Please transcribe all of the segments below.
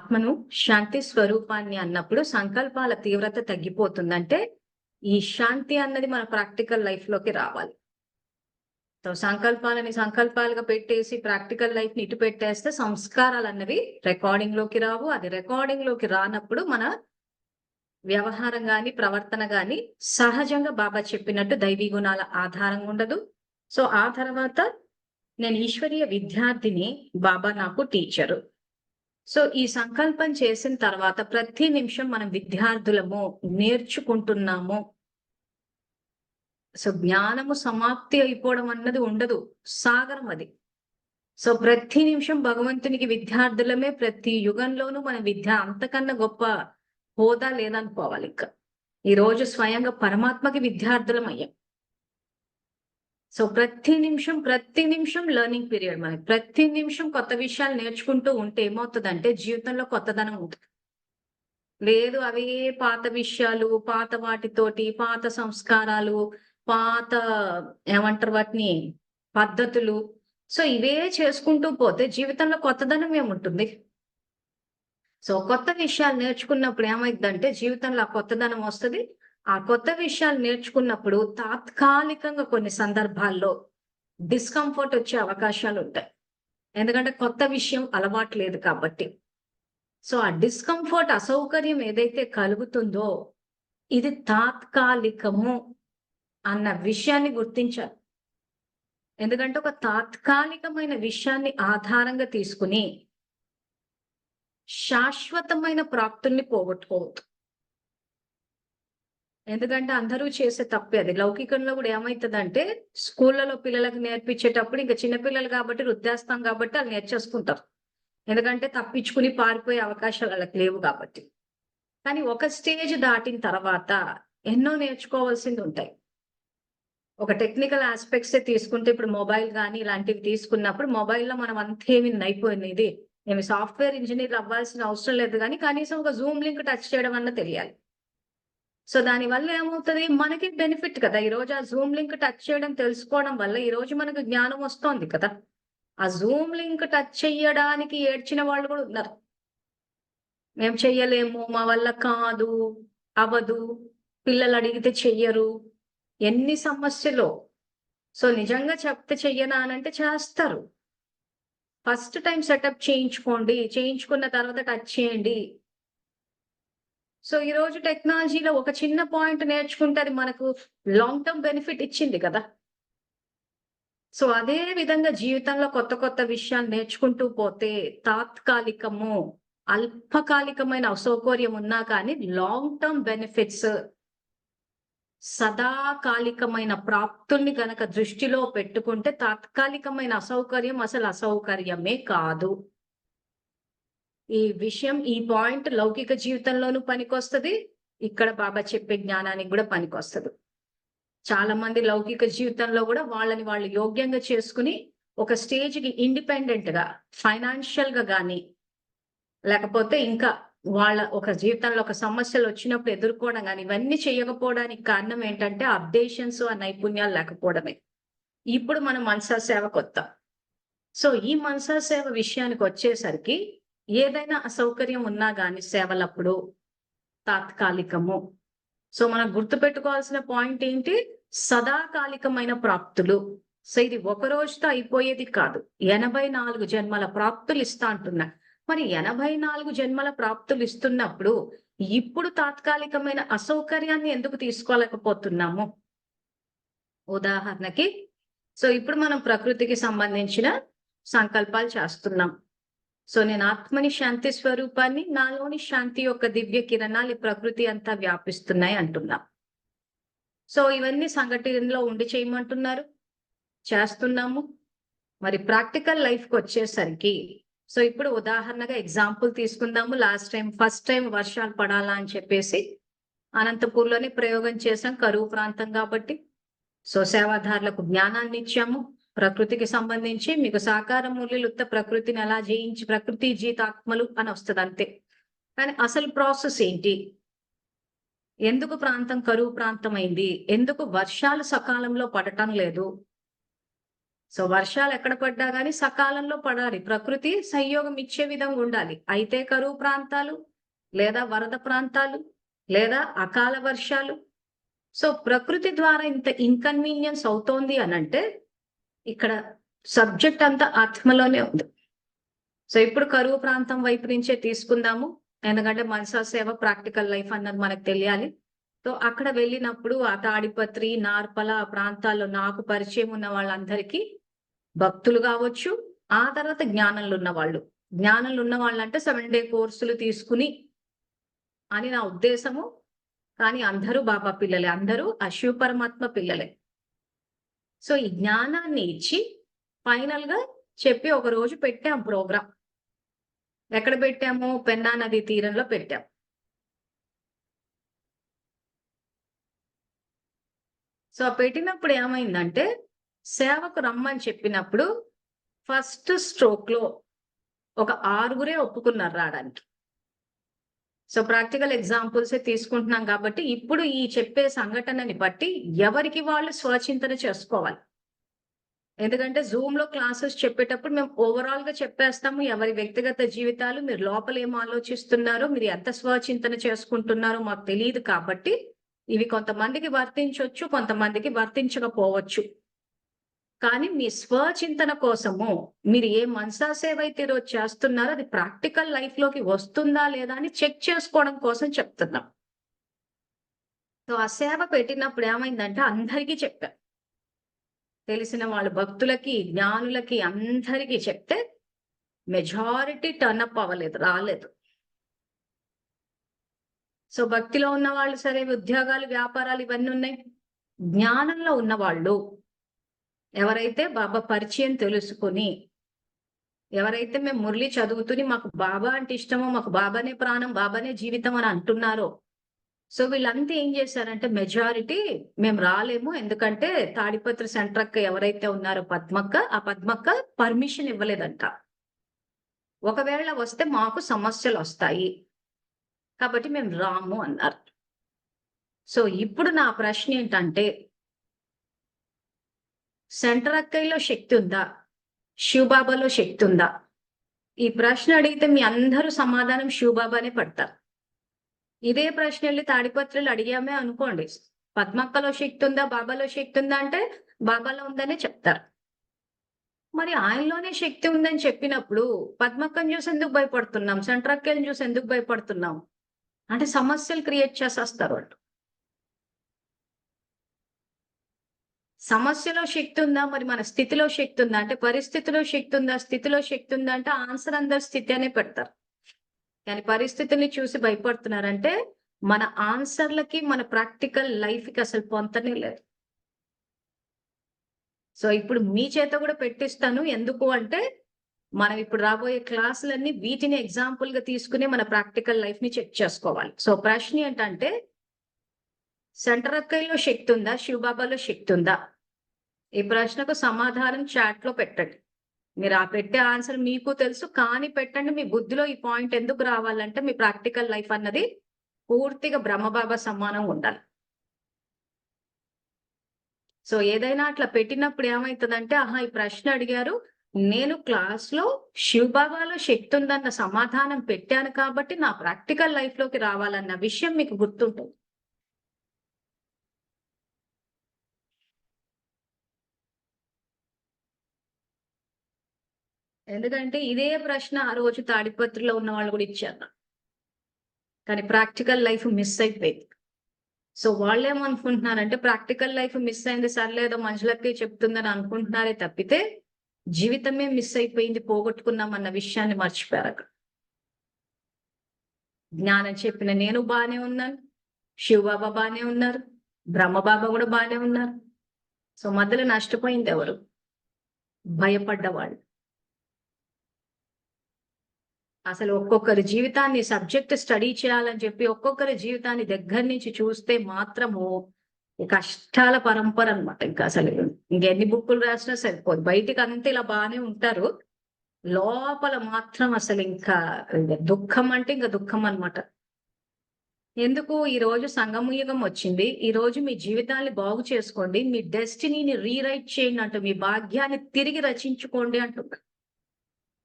ఆత్మను శాంతి స్వరూపాన్ని అన్నప్పుడు సంకల్పాల తీవ్రత తగ్గిపోతుందంటే ఈ శాంతి అన్నది మన ప్రాక్టికల్ లైఫ్ లోకి రావాలి. సో సంకల్పాలని సంకల్పాలుగా పెట్టేసి ప్రాక్టికల్ లైఫ్ ని ఇటు పెట్టేస్తే సంస్కారాలు అన్నవి రికార్డింగ్ లోకి రావు. అది రికార్డింగ్ లోకి రానప్పుడు మన వ్యవహారం గాని ప్రవర్తన గాని సహజంగా బాబా చెప్పినట్టు దైవీ గుణాల ఆధారంగా ఉండదు. సో ఆ తర్వాత నేను ఈశ్వరీయ విద్యార్థిని, బాబా నాకు టీచరు. సో ఈ సంకల్పం చేసిన తర్వాత ప్రతి నిమిషం మనం విద్యార్థులము, నేర్చుకుంటున్నాము. సో జ్ఞానము సమాప్తి అయిపోవడం అన్నది ఉండదు, సాగరం అది. సో ప్రతి నిమిషం భగవంతునికి విద్యార్థులమే. ప్రతి యుగంలోనూ మన విద్య అంతకన్నా గొప్ప హోదా లేదనుకోవాలి. ఇంకా ఈ రోజు స్వయంగా పరమాత్మకి విద్యార్థులం అయ్యాం. సో ప్రతి నిమిషం లెర్నింగ్ పీరియడ్. మనకి ప్రతి నిమిషం కొత్త విషయాలు నేర్చుకుంటూ ఉంటే ఏమవుతుందంటే జీవితంలో కొత్తదనం ఉంటుంది. లేదు అవే పాత విషయాలు, పాత వాటితోటి, పాత సంస్కారాలు, పాత ఏమంటారు వాటిని, పద్ధతులు. సో ఇవే చేసుకుంటూ పోతే జీవితంలో కొత్తదనం ఏముంటుంది? సో కొత్త విషయాలు నేర్చుకున్నప్పుడు ఏమైందంటే జీవితంలో ఆ కొత్తదనం వస్తుంది. ఆ కొత్త విషయాలు నేర్చుకున్నప్పుడు తాత్కాలికంగా కొన్ని సందర్భాల్లో డిస్కంఫర్ట్ వచ్చే అవకాశాలు ఉంటాయి. ఎందుకంటే కొత్త విషయం అలవాటు లేదు కాబట్టి. సో ఆ డిస్కంఫర్ట్, అసౌకర్యం ఏదైతే కలుగుతుందో ఇది తాత్కాలికము అన్న విషయాన్ని గుర్తించాలి. ఎందుకంటే ఒక తాత్కాలికమైన విషయాన్ని ఆధారంగా తీసుకుని శాశ్వతమైన ప్రాప్తుల్ని పోగొట్టుకోవద్దు. ఎందుకంటే అందరూ చేసే తప్పే అది. లౌకికంలో కూడా ఏమైతుందంటే స్కూళ్ళలో పిల్లలకు నేర్పించేటప్పుడు ఇంకా చిన్నపిల్లలు కాబట్టి వృద్ధాస్తాం కాబట్టి వాళ్ళు నేర్చేసుకుంటారు. ఎందుకంటే తప్పించుకుని పారిపోయే అవకాశాలు వాళ్ళకి లేవు కాబట్టి. కానీ ఒక స్టేజ్ దాటిన తర్వాత ఎన్నో నేర్చుకోవాల్సింది ఉంటాయి. ఒక టెక్నికల్ ఆస్పెక్ట్సే తీసుకుంటే ఇప్పుడు మొబైల్ కానీ ఇలాంటివి తీసుకున్నప్పుడు మొబైల్లో మనం అంతేమి అయిపోయింది. మేము సాఫ్ట్వేర్ ఇంజనీర్ అవ్వాల్సిన అవసరం లేదు కానీ కనీసం ఒక జూమ్ లింక్ టచ్ చేయడం అన్న తెలియాలి. సో దాని వల్ల ఏమవుతుంది, మనకి బెనిఫిట్ కదా. ఈ రోజు ఆ జూమ్ లింక్ టచ్ చేయడం తెలుసుకోవడం వల్ల ఈ రోజు మనకు జ్ఞానం వస్తోంది కదా. ఆ జూమ్ లింక్ టచ్ చెయ్యడానికి ఏడ్చిన వాళ్ళు కూడా ఉన్నారు. మేము చెయ్యలేము, మా వల్ల కాదు, అవదు, పిల్లలు అడిగితే చెయ్యరు, ఎన్ని సమస్యలు. సో నిజంగా చెప్తే చెయ్యనా అనంటే చేస్తారు. ఫస్ట్ టైం సెటప్ చేయించుకోండి, చేయించుకున్న తర్వాత టచ్ చేయండి. సో ఈ రోజు టెక్నాలజీలో ఒక చిన్న పాయింట్ నేర్చుకుంటే అది మనకు లాంగ్ టర్మ్ బెనిఫిట్ ఇచ్చింది కదా. సో అదే విధంగా జీవితంలో కొత్త కొత్త విషయాలు నేర్చుకుంటూ పోతే తాత్కాలికము, అల్పకాలికమైన అసౌకర్యం ఉన్నా కానీ లాంగ్ టర్మ్ బెనిఫిట్స్, సదాకాలికమైన ప్రాప్తుల్ని గనక దృష్టిలో పెట్టుకుంటే తాత్కాలికమైన అసౌకర్యం అసలు అసౌకర్యమే కాదు. ఈ విషయం, ఈ పాయింట్ లౌకిక జీవితంలోనూ పనికొస్తది, ఇక్కడ బాబా చెప్పే జ్ఞానానికి కూడా పనికొస్తది. చాలా మంది లౌకిక జీవితంలో కూడా వాళ్ళని వాళ్ళు యోగ్యంగా చేసుకుని ఒక స్టేజ్కి ఇండిపెండెంట్ గా ఫైనాన్షియల్ గా కానీ లేకపోతే ఇంకా వాళ్ళ ఒక జీవితంలో ఒక సమస్యలు వచ్చినప్పుడు ఎదుర్కోవడం కానీ ఇవన్నీ చేయకపోవడానికి కారణం ఏంటంటే అప్డేషన్స్, ఆ నైపుణ్యాలు లేకపోవడమే. ఇప్పుడు మనం మనసా సేవ కొత్త. సో ఈ మనసా సేవ విషయానికి వచ్చేసరికి ఏదైనా అసౌకర్యం ఉన్నా గాని సేవలప్పుడు తాత్కాలికము. సో మనం గుర్తుపెట్టుకోవాల్సిన పాయింట్ ఏంటి, సదాకాలికమైన ప్రాప్తులు. సో ఇది ఒక రోజుతో అయిపోయేది కాదు, 84 జన్మల ప్రాప్తులు ఇస్తా అంటున్నా. మరి 84 జన్మల ప్రాప్తులు ఇస్తున్నప్పుడు ఇప్పుడు తాత్కాలికమైన అసౌకర్యాన్ని ఎందుకు తీసుకోలేకపోతున్నాము? ఉదాహరణకి, సో ఇప్పుడు మనం ప్రకృతికి సంబంధించిన సంకల్పాలు చేస్తున్నాం. సో నేను ఆత్మని, శాంతి స్వరూపాన్ని, నాలోని శాంతి యొక్క దివ్య కిరణాలు ఈ ప్రకృతి అంతా వ్యాపిస్తున్నాయి అంటున్నాం. సో ఇవన్నీ సంఘటనలో ఉండి చేయమంటున్నారు, చేస్తున్నాము. మరి ప్రాక్టికల్ లైఫ్కి వచ్చేసరికి సో ఇప్పుడు ఉదాహరణగా ఎగ్జాంపుల్ తీసుకుందాము. ఫస్ట్ టైం వర్షాలు పడాలా అని చెప్పేసి అనంతపూర్లోనే ప్రయోగం చేశాం, కరువు ప్రాంతం కాబట్టి. సో సేవాదారులకు జ్ఞానాన్ని ఇచ్చాము. ప్రకృతికి సంబంధించి మీకు సాకార మూల్యులుత్త ప్రకృతిని ఎలా జయించి ప్రకృతి జీతాత్మలు అని వస్తుంది అంతే. కానీ అసలు ప్రాసెస్ ఏంటి, ఎందుకు ప్రాంతం కరువు ప్రాంతం అయింది, ఎందుకు వర్షాలు సకాలంలో పడటం లేదు, సో వర్షాలు ఎక్కడ పడ్డా కానీ సకాలంలో పడాలి. ప్రకృతి సంయోగం ఇచ్చే విధంగా ఉండాలి. అయితే కరువు ప్రాంతాలు, లేదా వరద ప్రాంతాలు, లేదా అకాల వర్షాలు. సో ప్రకృతి ద్వారా ఇంత ఇన్కన్వీనియన్స్ అవుతోంది అనంటే ఇక్కడ సబ్జెక్ట్ అంతా ఆత్మలోనే ఉంది. సో ఇప్పుడు కరువు ప్రాంతం వైపు నుంచే తీసుకుందాము. ఎందుకంటే మనసా సేవ ప్రాక్టికల్ లైఫ్ అన్నది మనకు తెలియాలి. సో అక్కడ వెళ్ళినప్పుడు ఆ తాడిపత్రి, నార్పల ఆ ప్రాంతాల్లో నాకు పరిచయం ఉన్న వాళ్ళందరికీ భక్తులు కావచ్చు, ఆ తర్వాత జ్ఞానంలో ఉన్న వాళ్ళు. జ్ఞానంలో ఉన్న వాళ్ళు అంటే 7 డే కోర్సులు తీసుకుని అని నా ఉద్దేశము. కానీ అందరూ బాబా పిల్లలే, అందరూ ఆ శివ పరమాత్మ పిల్లలే. సో ఈ జ్ఞానాన్ని ఇచ్చి ఫైనల్ గా చెప్పి ఒక రోజు పెట్టాం ప్రోగ్రాం. ఎక్కడ పెట్టాము? పెన్నా నది తీరంలో పెట్టాం. సో పెట్టినప్పుడు ఏమైందంటే సేవకు రమ్మని చెప్పినప్పుడు ఫస్ట్ స్ట్రోక్ లో ఒక 6 ఒప్పుకున్నారు రావడానికి. సో ప్రాక్టికల్ ఎగ్జాంపుల్స్ తీసుకుంటున్నాం కాబట్టి ఇప్పుడు ఈ చెప్పే సంఘటనని బట్టి ఎవరికి వాళ్ళు స్వచింతన చేసుకోవాలి. ఎందుకంటే జూమ్ లో క్లాసెస్ చెప్పేటప్పుడు మేము ఓవరాల్ గా చెప్పేస్తాము. ఎవరి వ్యక్తిగత జీవితాలు, మీరు లోపల ఏం ఆలోచిస్తున్నారో, మీరు ఎంత స్వచింతన చేసుకుంటున్నారో మాకు తెలియదు. కాబట్టి ఇవి కొంతమందికి వర్తించవచ్చు, కొంతమందికి వర్తించకపోవచ్చు. కానీ మీ స్వచింతన కోసము మీరు ఏ మనసా సేవ అయితే ఈరోజు చేస్తున్నారో అది ప్రాక్టికల్ లైఫ్ లోకి వస్తుందా లేదా అని చెక్ చేసుకోవడం కోసం చెప్తున్నాం. సో ఆ సేవ పెట్టినప్పుడు ఏమైందంటే అందరికీ చెప్పాం. తెలిసిన వాళ్ళ భక్తులకి, జ్ఞానులకి అందరికీ చెప్తే మెజారిటీ టర్నప్ అవ్వలేదు, రాలేదు. సో భక్తిలో ఉన్న వాళ్ళు సరే, ఉద్యోగాలు, వ్యాపారాలు ఇవన్నీ ఉన్నాయి. జ్ఞానంలో ఉన్న వాళ్ళు ఎవరైతే బాబా పరిచయం తెలుసుకొని, ఎవరైతే మేము మురళి చదువుతుని మాకు బాబా అంటే ఇష్టమో, మాకు బాబానే ప్రాణం, బాబానే జీవితం అని అంటున్నారో, సో వీళ్ళంతా ఏం చేశారంటే మెజారిటీ మేము రాలేము. ఎందుకంటే తాడిపత్రి సెంట్రక్క ఎవరైతే ఉన్నారో పద్మక్క, ఆ పద్మక్క పర్మిషన్ ఇవ్వలేదంట. ఒకవేళ వస్తే మాకు సమస్యలు వస్తాయి కాబట్టి మేము రాము అన్నారు. సో ఇప్పుడు నా ప్రశ్న ఏంటంటే సెంటర్ అక్కయ్యలో శక్తి ఉందా, శివబాబాలో శక్తి ఉందా? ఈ ప్రశ్న అడిగితే మీ అందరూ సమాధానం శివబాబానే పడతారు. ఇదే ప్రశ్న వెళ్ళి తాడిపత్రులు అడిగామే అనుకోండి, పద్మక్కలో శక్తి ఉందా, బాబాలో శక్తి ఉందా అంటే బాబాలో ఉందనే చెప్తారు. మరి ఆయనలోనే శక్తి ఉందని చెప్పినప్పుడు పద్మక్కను చూసి ఎందుకు భయపడుతున్నాం, సెంటర్ అక్కయ్యని చూసి ఎందుకు భయపడుతున్నాం అంటే సమస్యలు క్రియేట్ చేసేస్తారు వాళ్ళు. సమస్యలో శక్తి ఉందా, మరి మన స్థితిలో శక్తి ఉందా అంటే పరిస్థితిలో శక్తి ఉందా, స్థితిలో శక్తి ఉందా అంటే ఆన్సర్ అందరు స్థితి అనే పెడతారు. కానీ పరిస్థితుల్ని చూసి భయపడుతున్నారంటే మన ఆన్సర్లకి, మన ప్రాక్టికల్ లైఫ్ కి అసలు పొంతనే లేదు. సో ఇప్పుడు మీ చేత కూడా పెట్టిస్తాను. ఎందుకు అంటే మనం ఇప్పుడు రాబోయే క్లాసులన్నీ వీటిని ఎగ్జాంపుల్ గా తీసుకుని మన ప్రాక్టికల్ లైఫ్ ని చెక్ చేసుకోవాలి. సో ప్రశ్న ఏంటంటే సెంటర్ అక్కయ్యలో శక్తి ఉందా, శివబాబాలో శక్తి ఉందా? ఈ ప్రశ్నకు సమాధానం చాట్ లో పెట్టండి. మీరు ఆ పెట్టే ఆన్సర్ మీకు తెలుసు, కానీ పెట్టండి. మీ బుద్ధిలో ఈ పాయింట్ ఎందుకు రావాలంటే మీ ప్రాక్టికల్ లైఫ్ అన్నది పూర్తిగా బ్రహ్మబాబా సమానం ఉండాలి. సో ఏదైనా అట్లా పెట్టినప్పుడు ఏమవుతుందంటే ఆహా ఈ ప్రశ్న అడిగారు, నేను క్లాస్ లో శివబాబాలో శక్తి ఉందన్న సమాధానం పెట్టాను కాబట్టి నా ప్రాక్టికల్ లైఫ్ లోకి రావాలన్న విషయం మీకు గుర్తుంటుంది. ఎందుకంటే ఇదే ప్రశ్న ఆ రోజు తాడిపత్రిలో ఉన్న వాళ్ళు కూడా ఇచ్చారు, కానీ ప్రాక్టికల్ లైఫ్ మిస్ అయిపోయింది. సో వాళ్ళు ఏమనుకుంటున్నారంటే ప్రాక్టికల్ లైఫ్ మిస్ అయింది, సర్లేదో మనుషులకి చెప్తుందని అనుకుంటున్నారే తప్పితే జీవితమే మిస్ అయిపోయింది, పోగొట్టుకున్నాం అన్న విషయాన్ని మర్చిపోయారు అక్కడ. జ్ఞానం చెప్పిన నేను బానే ఉన్నాను, శివబాబా బానే ఉన్నారు, బ్రహ్మబాబా కూడా బానే ఉన్నారు. సో మధ్యలో నష్టపోయింది ఎవరు? భయపడ్డవాళ్ళు. అసలు ఒక్కొక్కరి జీవితాన్ని సబ్జెక్ట్ స్టడీ చేయాలని చెప్పి ఒక్కొక్కరి జీవితాన్ని దగ్గర నుంచి చూస్తే మాత్రము కష్టాల పరంపర అనమాట. ఇంకా అసలు ఇంకెన్ని బుక్కులు రాసినా సరిపోదు. బయటికి అంతా ఇలా బాగానే ఉంటారు, లోపల మాత్రం అసలు ఇంకా దుఃఖం అంటే ఇంకా దుఃఖం అనమాట. ఎందుకు ఈ రోజు సంగమయుగం వచ్చింది. ఈ రోజు మీ జీవితాన్ని బాగు చేసుకోండి. మీ డెస్టినీని రీరైట్ చేయండి అంటూ, మీ భాగ్యాన్ని తిరిగి రచించుకోండి అంటున్నా.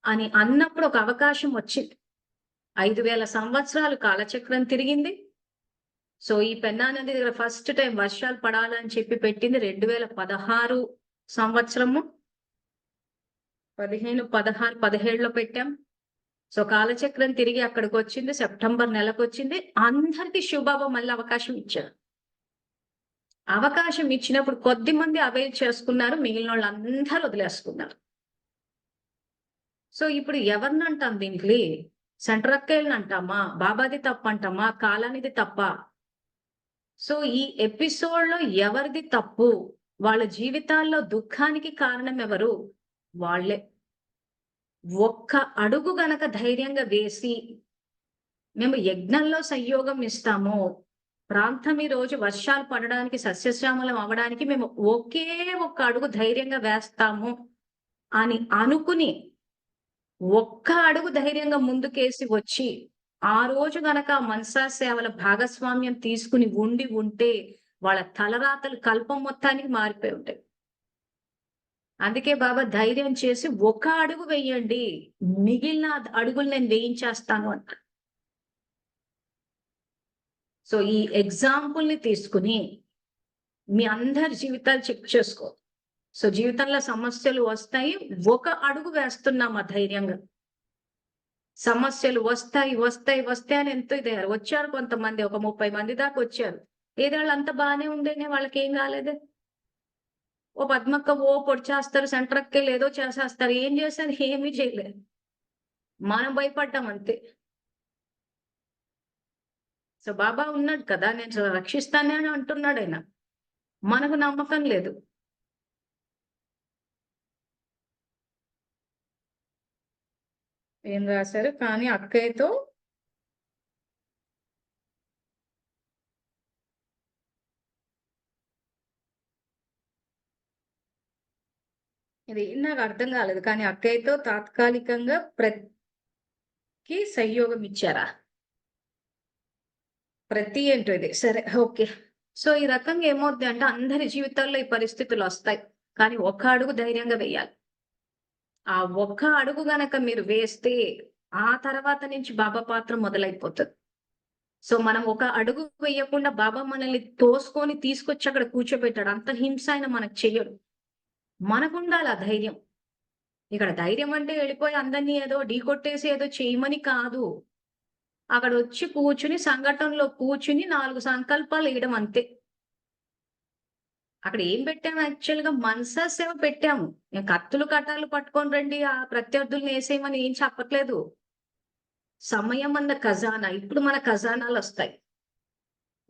అని అన్నప్పుడు ఒక అవకాశం వచ్చింది. 5,000 సంవత్సరాలు కాలచక్రం తిరిగింది. సో ఈ పెన్నా నది దగ్గర ఫస్ట్ టైం వర్షాలు పడాలని చెప్పి పెట్టింది 2016 సంవత్సరము. 15, 16, 17లో పెట్టాం. సో కాలచక్రం తిరిగి అక్కడికి వచ్చింది. సెప్టెంబర్ నెలకొచ్చింది. అందరికీ శుభాబు మళ్ళీ అవకాశం ఇచ్చారు. అవకాశం ఇచ్చినప్పుడు కొద్ది మంది అవైల్ చేసుకున్నారు. మిగిలిన వాళ్ళందరూ వదిలేసుకున్నారు. సో ఇప్పుడు ఎవరిని అంటాం దీంట్లో? సెంట్రక్కయ్యని అంటామా? బాబాది తప్పు అంటామా? కాలానిది తప్ప? సో ఈ ఎపిసోడ్ లో ఎవరిది తప్పు? వాళ్ళ జీవితాల్లో దుఃఖానికి కారణం ఎవరు? వాళ్ళే. ఒక్క అడుగు గనక ధైర్యంగా వేసి మేము యజ్ఞంలో సంయోగం ఇస్తాము, ప్రాంతం ఈ రోజు వర్షాలు పడడానికి, సస్యశ్యామలం అవ్వడానికి మేము ఒకే ఒక్క అడుగు ధైర్యంగా వేస్తాము అని అనుకుని ఒక్క అడుగు ధైర్యంగా ముందుకేసి వచ్చి ఆ రోజు గనక మనసా సేవల భాగస్వామ్యం తీసుకుని ఉంటే వాళ్ళ తలరాతలు కల్పం మొత్తానికి మారిపోయి ఉంటాయి. అందుకే బాబా ధైర్యం చేసి ఒక అడుగు వెయ్యండి, మిగిలిన అడుగులు నేను వేయించేస్తాను అంట. సో ఈ ఎగ్జాంపుల్ ని తీసుకుని మీ అందరి జీవితాలు చెక్ చేసుకో. సో జీవితంలో సమస్యలు వస్తాయి, ఒక అడుగు వేస్తున్నామా ధైర్యంగా? సమస్యలు వస్తాయి వస్తాయి వస్తాయి అని ఎంతో ఇదే వచ్చారు కొంతమంది, ఒక 30 మంది దాకా వచ్చారు. ఏదో వాళ్ళు అంత బాగానే ఉండేనే, వాళ్ళకి ఏం కాలేదే. ఓ పద్మక్క ఓ పొడి చేస్తారు, సెంటర్కి ఏదో చేసేస్తారు. ఏం చేశారు? ఏమీ చేయలేదు. మనం భయపడ్డాం అంతే. సో బాబా ఉన్నాడు కదా, నేను రక్షిస్తానని అంటున్నాడు ఆయన. మనకు నమ్మకం లేదు. ఏం రాశారు? కానీ అక్కయ్యతో ఇది నాకు అర్థం కాలేదు. కానీ అక్కయ్యతో తాత్కాలికంగా ప్రతి సంయోగం ఇచ్చారా? ప్రతి ఏంటో ఇది. సరే, ఓకే. సో ఈ రకంగా ఏమవుద్ది అంటే అందరి జీవితాల్లో ఈ పరిస్థితులు వస్తాయి. కానీ ఒక్క అడుగు ధైర్యంగా వేయాలి. ఆ ఒక్క అడుగు గనక మీరు వేస్తే ఆ తర్వాత నుంచి బాబా పాత్ర మొదలైపోతుంది. సో మనం ఒక అడుగు వేయకుండా బాబా మనల్ని తోసుకొని తీసుకొచ్చి అక్కడ కూర్చోబెట్టాడు. అంత హింస ఆయన మనకు చెయ్యడు. మనకుండాలి ఆ ధైర్యం. ఇక్కడ ధైర్యం అంటే వెళ్ళిపోయి అందరినీ ఏదో ఢీకొట్టేసి ఏదో చేయమని కాదు. అక్కడ వచ్చి కూర్చుని సంఘటనలో కూర్చుని 4 సంకల్పాలు వేయడం అంతే. అక్కడ ఏం పెట్టాము? యాక్చువల్ గా మనసా సేవ పెట్టాము. నేను కత్తులు కటాలు పట్టుకొని రండి ఆ ప్రత్యర్థుల్ని వేసేయమని ఏం చెప్పట్లేదు. సమయం అన్న ఖజానా, ఇప్పుడు మన ఖజానాలు వస్తాయి.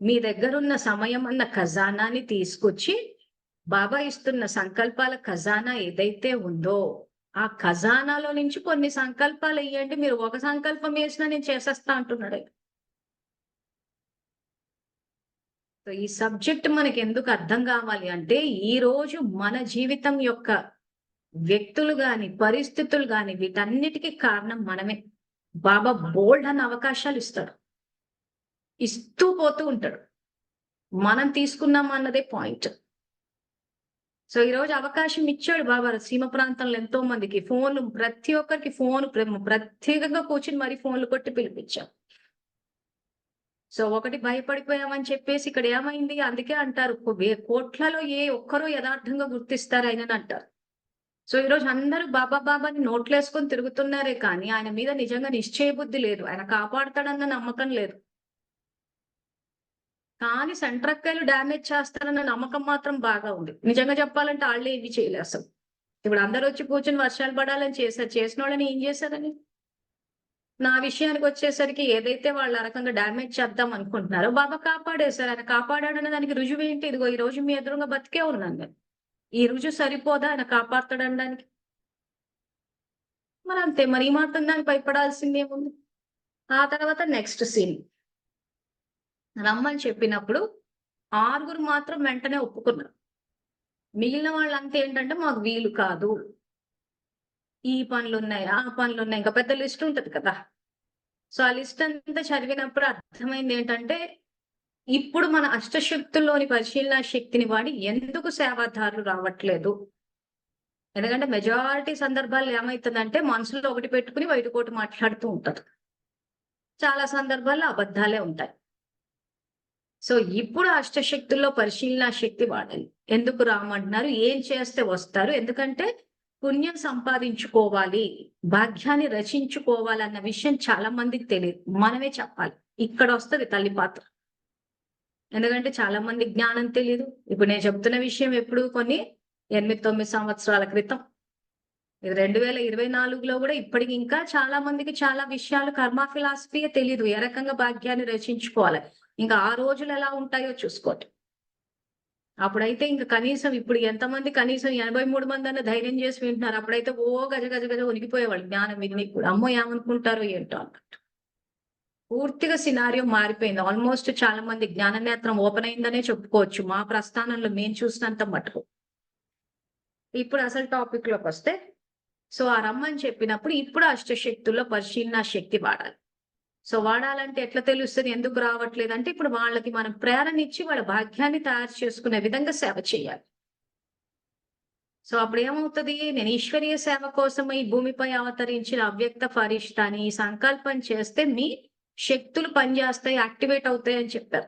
మీ దగ్గరున్న సమయం అన్న ఖజానాని తీసుకొచ్చి బాబా ఇస్తున్న సంకల్పాల ఖజానా ఏదైతే ఉందో ఆ ఖజానాలో నుంచి కొన్ని సంకల్పాలు వేయండి. మీరు ఒక సంకల్పం వేసినా నేను చేసేస్తా అంటున్నాడు. సో ఈ సబ్జెక్ట్ మనకి ఎందుకు అర్థం కావాలి అంటే, ఈ రోజు మన జీవితం యొక్క వ్యక్తులు గాని, పరిస్థితులు గాని వీటన్నిటికీ కారణం మనమే. బాబా బోల్డ్ అన్న అవకాశాలు ఇస్తాడు. ఇస్తూ పోతూ ఉంటాడు. మనం తీసుకున్నాం అన్నదే పాయింట్. సో ఈ రోజు అవకాశం ఇచ్చాడు బాబా సీమ ప్రాంతంలో ఎంతో మందికి. ఫోన్లు ప్రతి ఒక్కరికి ఫోన్ ప్రత్యేకంగా కూర్చుని మరి ఫోన్లు కొట్టి పిలిపించాం. సో ఒకటి భయపడిపోయామని చెప్పేసి ఇక్కడ ఏమైంది? అందుకే అంటారు కోట్లలో ఏ ఒక్కరూ యథార్థంగా గుర్తిస్తారు ఆయనని అంటారు. సో ఈరోజు అందరూ బాబా బాబాని నోట్లేసుకొని తిరుగుతున్నారే కానీ ఆయన మీద నిజంగా నిశ్చయ బుద్ధి లేదు. ఆయన కాపాడుతాడన్న నమ్మకం లేదు. కానీ సెంట్రక్కలు డ్యామేజ్ చేస్తారన్న నమ్మకం మాత్రం బాగా ఉంది. నిజంగా చెప్పాలంటే వాళ్ళే ఏమి చేయలేదు అసలు. ఇప్పుడు అందరూ వచ్చి కూర్చొని వర్షాలు పడాలని చేశారు. చేసిన వాళ్ళని ఏం చేశారని? నా విషయానికి వచ్చేసరికి ఏదైతే వాళ్ళు ఆ రకంగా డ్యామేజ్ చేద్దాం అనుకుంటున్నారో బాబా కాపాడేశారు. ఆయన కాపాడాడన్న దానికి రుజువు ఏంటి? ఇదిగో ఈ రోజు మీ ఎదురుగా బతికే ఉన్నాను నేను. ఈ రుజువు సరిపోదా ఆయన కాపాడతాడనడానికి? మరి అంతే, మరి ఈ మాత్రం దానికి భయపడాల్సింది ఏముంది? ఆ తర్వాత నెక్స్ట్ సీన్ రమ్మని చెప్పినప్పుడు 6 మాత్రం వెంటనే ఒప్పుకున్నారు. మిగిలిన వాళ్ళంతా ఏంటంటే మాకు వీలు కాదు, ఈ పనులున్నాయి, ఆ పనులున్నాయి, ఇంకా పెద్ద లిస్ట్ ఉంటది కదా. సో ఆ లిస్ట్ అంతా చదివినప్పుడు అర్థమైంది ఏంటంటే, ఇప్పుడు మన అష్టశక్తుల్లోని పరిశీలన శక్తిని వాడి ఎందుకు సేవాదారులు రావట్లేదు? ఎందుకంటే మెజారిటీ సందర్భాల్లో ఏమైతుందంటే మనసులో ఒకటి పెట్టుకుని బయటకోటి మాట్లాడుతూ ఉంటారు. చాలా సందర్భాల్లో అబద్ధాలే ఉంటాయి. సో ఇప్పుడు అష్టశక్తుల్లో పరిశీలన శక్తి వాడాలి. ఎందుకు రామంటున్నారు? ఏం చేస్తే వస్తారు? ఎందుకంటే పుణ్యం సంపాదించుకోవాలి, భాగ్యాన్ని రచించుకోవాలన్న విషయం చాలా మందికి తెలియదు. మనమే చెప్పాలి. ఇక్కడ వస్తది తల్లి పాత్ర. ఎందుకంటే చాలా మంది జ్ఞానం తెలీదు. ఇప్పుడు నేను చెప్తున్న విషయం ఎప్పుడు కొన్ని 8, 9 సంవత్సరాల క్రితం. ఇది 2024లో కూడా ఇప్పటికి ఇంకా చాలా మందికి చాలా విషయాలు కర్మ ఫిలాసఫీయే తెలీదు. ఏ రకంగా భాగ్యాన్ని రచించుకోవాలి. ఇంకా ఆ రోజులు ఎలా ఉంటాయో చూసుకోండి. అప్పుడైతే ఇంక కనీసం ఇప్పుడు ఎంతమంది కనీసం 83 మంది అన్న ధైర్యం చేసి వింటున్నారు. అప్పుడైతే ఓ గజ గజ గజ వణికిపోయేవాళ్ళు జ్ఞానం విని కూడా. అమ్మో ఏమనుకుంటారో ఏంటో అన్నట్టు. పూర్తిగా సినారియో మారిపోయింది. ఆల్మోస్ట్ చాలా మంది జ్ఞాన నేత్రం ఓపెన్ అయిందనే చెప్పుకోవచ్చు. మా ప్రస్థానంలో మేము చూసినంత మటుకు. ఇప్పుడు అసలు టాపిక్ లోకి వస్తే, సో ఆ రమ్మని చెప్పినప్పుడు ఇప్పుడు అష్టశక్తుల్లో పరిశీలన శక్తి వాడాలి. సో వాడాలంటే ఎట్లా తెలుస్తుంది ఎందుకు రావట్లేదంటే, ఇప్పుడు వాళ్ళకి మనం ప్రేరణ ఇచ్చి వాళ్ళ భాగ్యాన్ని తయారు చేసుకునే విధంగా సేవ చేయాలి. సో అప్పుడు ఏమవుతుంది? నేను ఈశ్వరీయ సేవ కోసం ఈ భూమిపై అవతరించిన అవ్యక్త ఫరిష్టాని ఈ సంకల్పం చేస్తే మీ శక్తులు పనిచేస్తాయి, యాక్టివేట్ అవుతాయి అని చెప్పారు.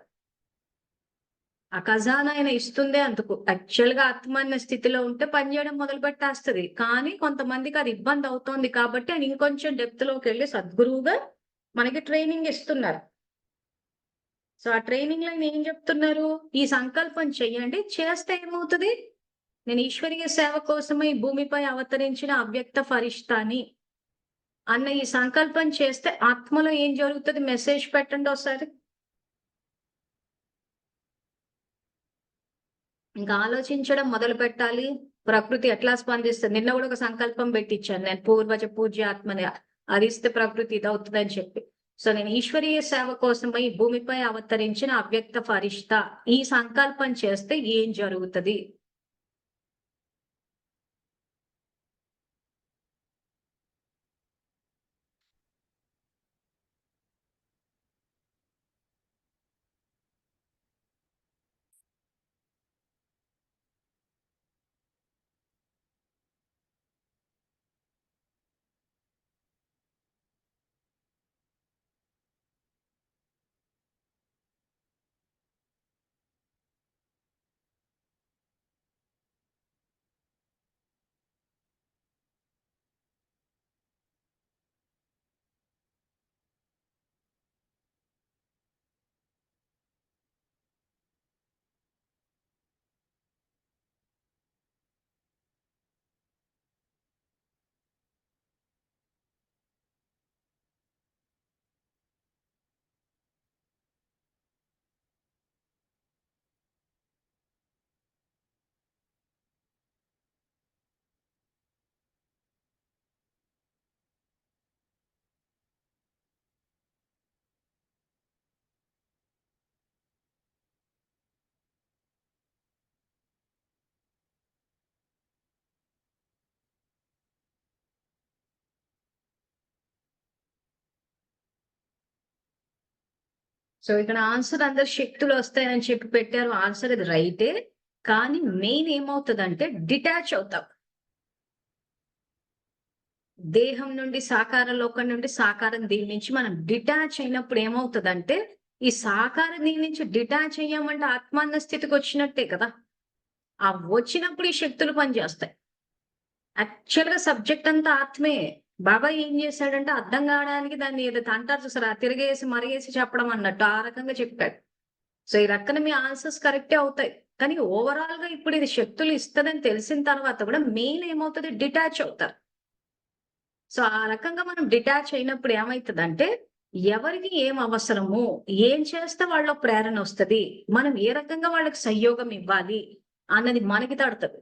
ఆ ఖజానా ఆయన ఇస్తుందే అందుకు. యాక్చువల్ గా ఆత్మాన్య స్థితిలో ఉంటే పనిచేయడం మొదలు పెట్టేస్తుంది. కానీ కొంతమందికి అది ఇబ్బంది అవుతోంది కాబట్టి ఆయన ఇంకొంచెం డెప్త్ లోకి వెళ్ళి సద్గురువుగా మనకి ట్రైనింగ్ ఇస్తున్నారు. సో ఆ ట్రైనింగ్ లో ఏం చెప్తున్నారు? ఈ సంకల్పం చెయ్యండి, చేస్తే ఏమవుతుంది? నేను ఈశ్వరీయ సేవ కోసమే ఈ భూమిపై అవతరించిన అవ్యక్త ఫరిష్తాని అన్న ఈ సంకల్పం చేస్తే ఆత్మలో ఏం జరుగుతుంది? మెసేజ్ పెట్టండి ఒకసారి. ఇంకా ఆలోచించడం మొదలు పెట్టాలి. ప్రకృతి ఎట్లా స్పందిస్తుంది? నిన్న కూడా ఒక సంకల్పం పెట్టించాను నేను, పూర్వజ పూజ్య ఆత్మని అరిస్తే ప్రకృతి ఇదవుతుందని చెప్పి. సో నేను ఈశ్వరీయ సేవ కోసమై ఈ భూమిపై అవతరించిన అవ్యక్త ఫరిష్తా ఈ సంకల్పం చేస్తే ఏం జరుగుతుంది? సో ఇక్కడ ఆన్సర్ అందరు శక్తులు వస్తాయని చెప్పి పెట్టారు. ఆన్సర్ ఇది రైటే. కానీ మెయిన్ ఏమవుతుందంటే డిటాచ్ అవుతాం. దేహం నుండి సాకార లోకం నుండి సాకారం దీని నుంచి మనం డిటాచ్ అయినప్పుడు ఏమవుతుందంటే, ఈ సాకారం దీని నుంచి డిటాచ్ అయ్యామంటే ఆత్మాన్న స్థితికి వచ్చినట్టే కదా. ఆ వచ్చినప్పుడు ఈ శక్తులు పనిచేస్తాయి. యాక్చువల్ గా సబ్జెక్ట్ అంతా ఆత్మే. బాబా ఏం చేశాడంటే అర్థం కావడానికి దాన్ని ఏదైతే అంటారు చూసారా, తిరిగేసి మరిగేసి చెప్పడం అన్నట్టు ఆ రకంగా చెప్పాడు. సో ఈ రకన మీ ఆన్సర్స్ కరెక్టే అవుతాయి. కానీ ఓవరాల్ గా ఇప్పుడు ఇది శక్తులు ఇస్తుందని తెలిసిన తర్వాత కూడా మెయిన్ ఏమవుతుంది? డిటాచ్ అవుతారు. సో ఆ రకంగా మనం డిటాచ్ అయినప్పుడు ఏమైతుందంటే, ఎవరికి ఏం అవసరము, ఏం చేస్తే వాళ్ళలో ప్రేరణ వస్తది, మనం ఏ రకంగా వాళ్ళకి సంయోగం ఇవ్వాలి అన్నది మనకి తడుతుంది.